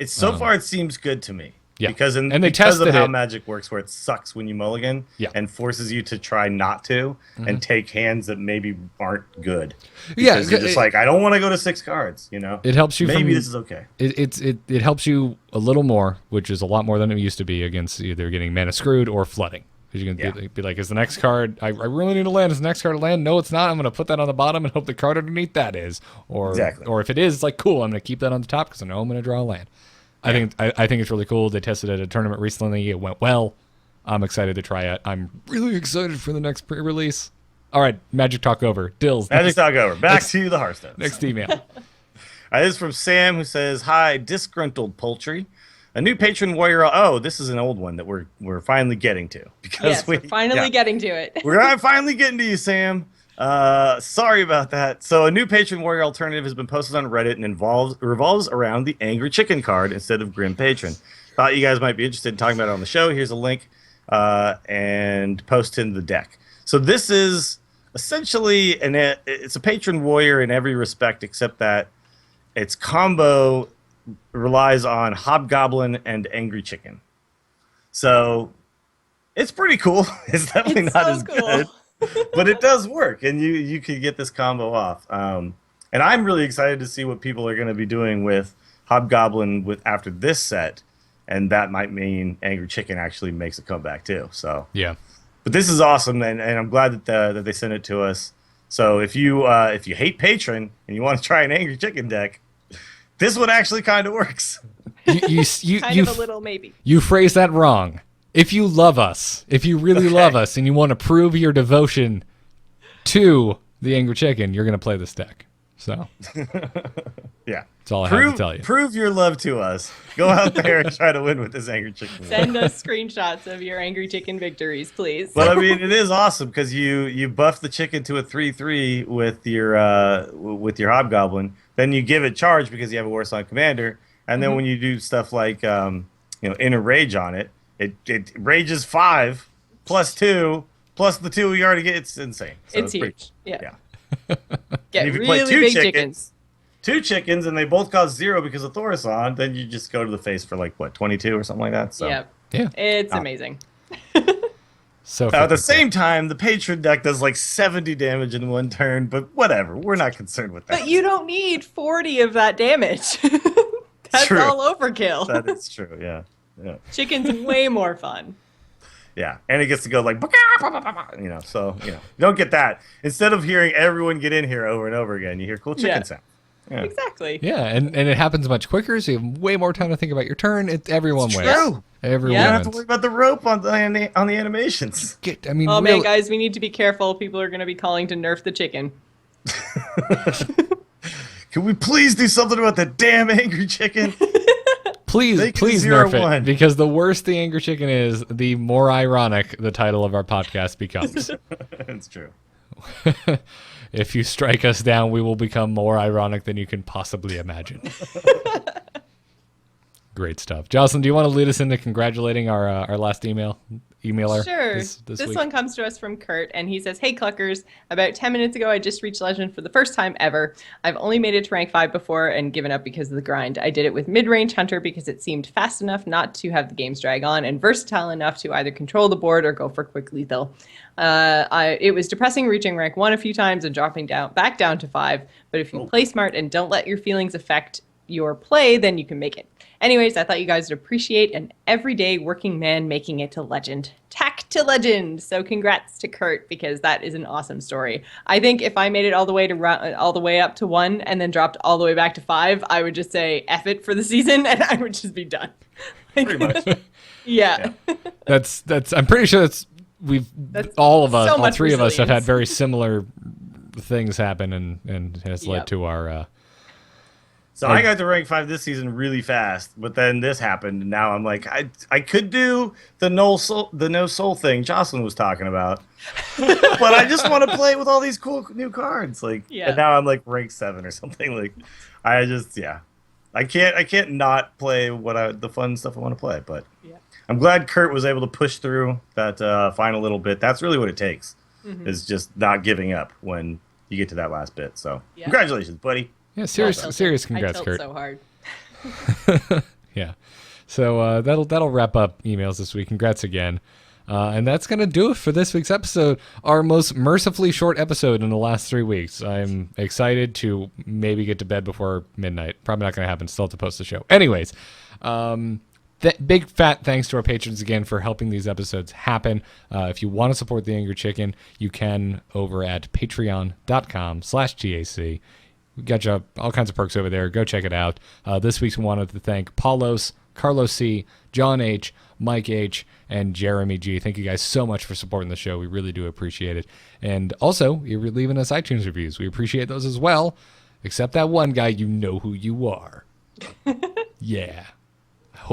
It's so far it seems good to me. Yeah. Because they because tested of how it. Magic works, where it sucks when you mulligan and forces you to try not to and take hands that maybe aren't good. Yeah, Because you're just like, I don't want to go to 6 cards, you know? It helps you. Maybe this is okay. It helps you a little more, which is a lot more than it used to be against either getting mana screwed or flooding. Because you can be like, is the next card, I really need to land. Is the next card a land? No, it's not. I'm going to put that on the bottom and hope the card underneath that is. Or if it is, it's like, cool, I'm going to keep that on the top because I know I'm going to draw a land. I think it's really cool. They tested it at a tournament recently. It went well. I'm excited to try it. I'm really excited for the next pre-release. All right, Magic Talk over. Dills. Magic Talk over. Back to the Hearthstone. Next email. This is from Sam, who says, "Hi, disgruntled poultry. A new patron warrior." Oh, this is an old one that we're finally getting to because we're finally getting to it. We're finally getting to you, Sam. Sorry about that. So a new patron warrior alternative has been posted on Reddit and revolves around the Angry Chicken card instead of Grim Patron. Thought you guys might be interested in talking about it on the show. Here's a link and post in the deck. So this is essentially it's a patron warrior in every respect except that its combo relies on Hobgoblin and Angry Chicken. So it's pretty cool. It's definitely not as good, but it does work, and you can get this combo off. And I'm really excited to see what people are going to be doing with Hobgoblin after this set, and that might mean Angry Chicken actually makes a comeback too. So yeah, but this is awesome, and I'm glad that they sent it to us. So if you hate Patron and you want to try an Angry Chicken deck, this one actually kind of works. You kind of a little maybe. You phrase that wrong. If you love us, if you really love us, and you want to prove your devotion to the Angry Chicken, you're going to play this deck. So, yeah, that's all I have to tell you. Prove your love to us. Go out there and try to win with this Angry Chicken. Send us screenshots of your Angry Chicken victories, please. But I mean, it is awesome because you buff the chicken to a 3/3 with your Hobgoblin. Then you give it charge because you have a Warsaw Commander, and then when you do stuff like Inner Rage on it, it rages 5 plus 2 plus the 2 we already get. It's insane. So it's huge. Yeah. Get if you really play big chickens. 2 chickens, and they both cost 0 because of Thaurissan, then you just go to the face for like 22 or something like that. So yeah, it's amazing. So at the same time, the Patron deck does like 70 damage in one turn, but whatever. We're not concerned with that. But you don't need 40 of that damage. That's true. all overkill. That is true, yeah. Chicken's way more fun. Yeah, and it gets to go like, so, you don't get that. Instead of hearing everyone get in here over and over again, you hear cool chicken sound. Yeah. Exactly. Yeah, and it happens much quicker, so you have way more time to think about your turn. Everyone wins. True. Everyone You don't wins. have to worry about the rope on the animations. Man, guys, we need to be careful. People are going to be calling to nerf the chicken. Can we please do something about the damn Angry Chicken? Please nerf it, because the worse the Angry Chicken is, the more ironic the title of our podcast becomes. That's true. If you strike us down, we will become more ironic than you can possibly imagine. Great stuff. Jocelyn, do you want to lead us into congratulating our last emailer? Sure. This week? One comes to us from Kurt, and he says, "Hey, Cluckers. About 10 minutes ago, I just reached Legend for the first time ever. I've only made it to rank 5 before and given up because of the grind. I did it with mid-range Hunter because it seemed fast enough not to have the games drag on and versatile enough to either control the board or go for quick lethal. It was depressing reaching rank 1 a few times and dropping back down to 5, but if you play smart and don't let your feelings affect your play, then you can make it. Anyways, I thought you guys would appreciate an everyday working man making it to Legend. Tack to Legend! So congrats to Kurt, because that is an awesome story. I think if I made it all the way up to 1 and then dropped all the way back to 5, I would just say F it for the season and I would just be done. Pretty much. Yeah. That's I'm pretty sure all of us, so all three of us have had resilience. very similar things happen and has led to our So I got to rank 5 this season really fast, but then this happened, and now I'm like, I could do the no soul thing Jocelyn was talking about, but I just want to play with all these cool new cards, and now I'm like rank 7 or something. Like, I can't not play the fun stuff I want to play, but I'm glad Kurt was able to push through that final little bit. That's really what it takes, is just not giving up when you get to that last bit. So congratulations, buddy. Yeah, serious congrats, I Kurt. so hard. Yeah. So that'll wrap up emails this week. Congrats again. And that's going to do it for this week's episode, our most mercifully short episode in the last 3 weeks. I'm excited to maybe get to bed before midnight. Probably not going to happen. Still have to post the show. Anyways, big fat thanks to our patrons again for helping these episodes happen. If you want to support the Angry Chicken, you can over at patreon.com/TAC. We got you all kinds of perks over there. Go check it out. This week we wanted to thank Paulos, Carlos C., John H., Mike H., and Jeremy G. Thank you guys so much for supporting the show. We really do appreciate it. And also, you're leaving us iTunes reviews. We appreciate those as well. Except that one guy, you know who you are. Yeah.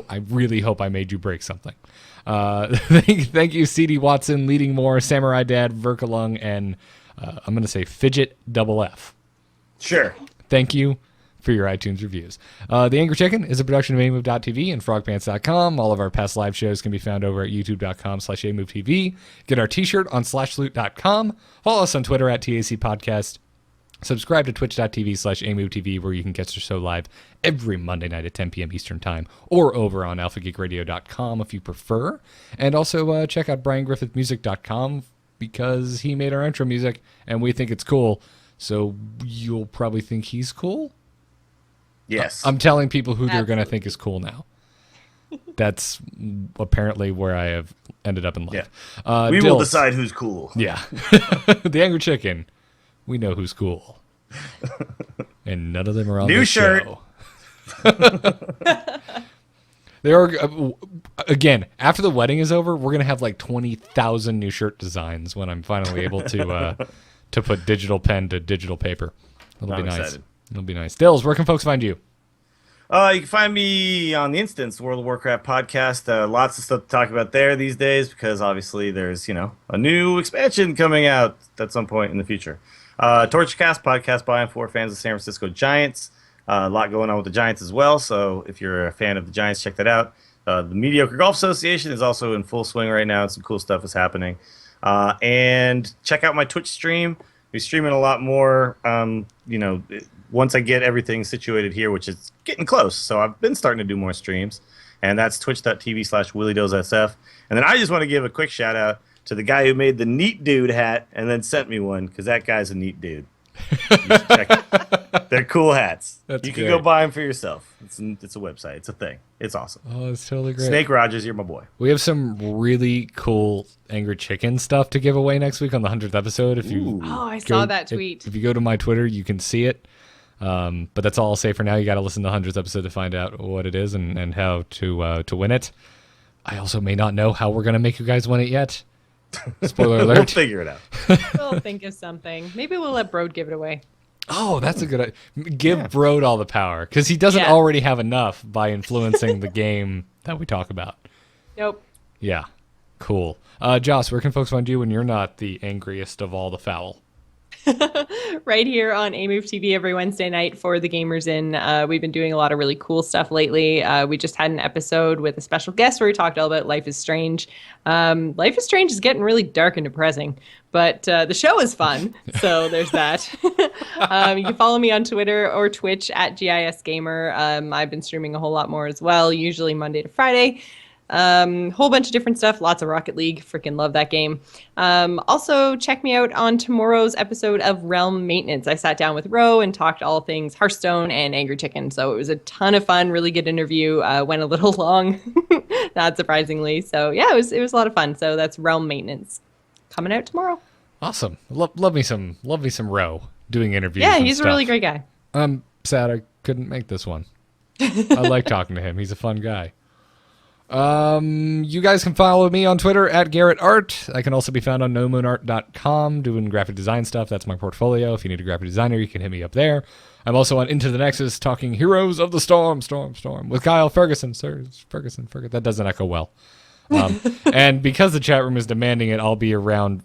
I really hope I made you break something. Thank you, CD Watson, Leading More, Samurai Dad, Verkalung, and I'm going to say Fidget Double F. Sure. Thank you for your iTunes reviews. The Angry Chicken is a production of amove.tv and frogpants.com. All of our past live shows can be found over at youtube.com/amovetv. Get our t-shirt on slashloot.com. Follow us on Twitter at TAC Podcast. Subscribe to twitch.tv/amovetv, where you can catch the show live every Monday night at 10 p.m. Eastern Time, or over on alphageekradio.com if you prefer. And also check out briangriffithmusic.com, because he made our intro music, and we think it's cool. So you'll probably think he's cool? Yes. I'm telling people who they're going to Absolutely. think is cool now. That's apparently where I have ended up in life. Yeah. We will Dills. decide who's cool. Yeah. The Angry Chicken. We know who's cool. And none of them are on New this shirt. show. There are, again, after the wedding is over, we're going to have like 20,000 new shirt designs when I'm finally able to put digital pen to digital paper. It'll be I'm nice. excited. It'll be nice. Dills, where can folks find you? You can find me on the Instance World of Warcraft podcast. Lots of stuff to talk about there these days, because obviously there's, a new expansion coming out at some point in the future. Torchcast podcast by and for fans of San Francisco Giants. A lot going on with the Giants as well, so if you're a fan of the Giants, check that out. The Mediocre Golf Association is also in full swing right now, and some cool stuff is happening. And check out my Twitch stream. We're streaming a lot more, once I get everything situated here, which is getting close. So I've been starting to do more streams, and that's twitch.tv/WillieDozSF. And then I just want to give a quick shout out to the guy who made the Neat Dude hat and then sent me one, because that guy's a neat dude. You should check it. They're cool hats. That's you can great. go buy them for yourself. It's a website. It's a thing. It's awesome. Oh, it's totally great. Snake Rogers, you're my boy. We have some really cool Angry Chicken stuff to give away next week on the 100th episode. If you Oh, I saw that tweet. If you go to my Twitter, you can see it. But that's all I'll say for now. You got to listen to the 100th episode to find out what it is and how to win it. I also may not know how we're going to make you guys win it yet. Spoiler We'll alert. figure it out. We'll think of something. Maybe we'll let Brode give it away. Oh, that's a good idea. Give Brode all the power, because he doesn't Yeah. already have enough by influencing the game that we talk about. Nope. Yeah. Cool. Joss, where can folks find you when you're not the angriest of all the foul? Right here on AMove TV every Wednesday night for the Gamers In. We've been doing a lot of really cool stuff lately. We just had an episode with a special guest where we talked all about Life is Strange. Life is Strange is getting really dark and depressing, but the show is fun, so there's that. You can follow me on Twitter or Twitch at GISGamer. I've been streaming a whole lot more as well, usually Monday to Friday. Whole bunch of different stuff, lots of Rocket League, freaking love that game. Also check me out on tomorrow's episode of Realm Maintenance. I sat down with Ro and talked all things Hearthstone and Angry Chicken, so it was a ton of fun, really good interview. Went a little long, not surprisingly. So yeah, it was a lot of fun. So that's Realm Maintenance coming out tomorrow. Awesome. Love me some Ro doing interviews. Yeah, and he's a stuff. really great guy. I'm sad I couldn't make this one. I like talking to him. He's a fun guy. You guys can follow me on Twitter at Garrett Art. I can also be found on nomoonart.com doing graphic design stuff. That's my portfolio. If you need a graphic designer, you can hit me up there. I'm also on Into the Nexus talking Heroes of the Storm with Kyle Ferguson. Sir, Ferguson. That doesn't echo well. And because the chat room is demanding it, I'll be around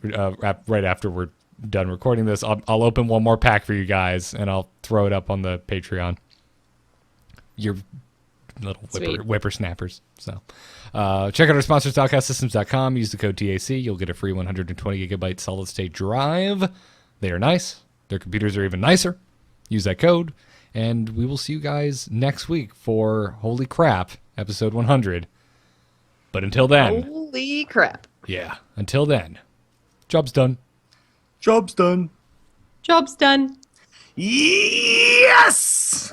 right after we're done recording this. I'll open one more pack for you guys, and I'll throw it up on the Patreon. Your little whippersnappers. So check out our sponsors, Dockhouse Use the code TAC. You'll get a free 120 gigabyte solid state drive. They are nice. Their computers are even nicer. Use that code. And we will see you guys next week for, holy crap, episode 100. But until then, Holy crap. yeah, until then, job's done. Job's done. Job's done. Yes!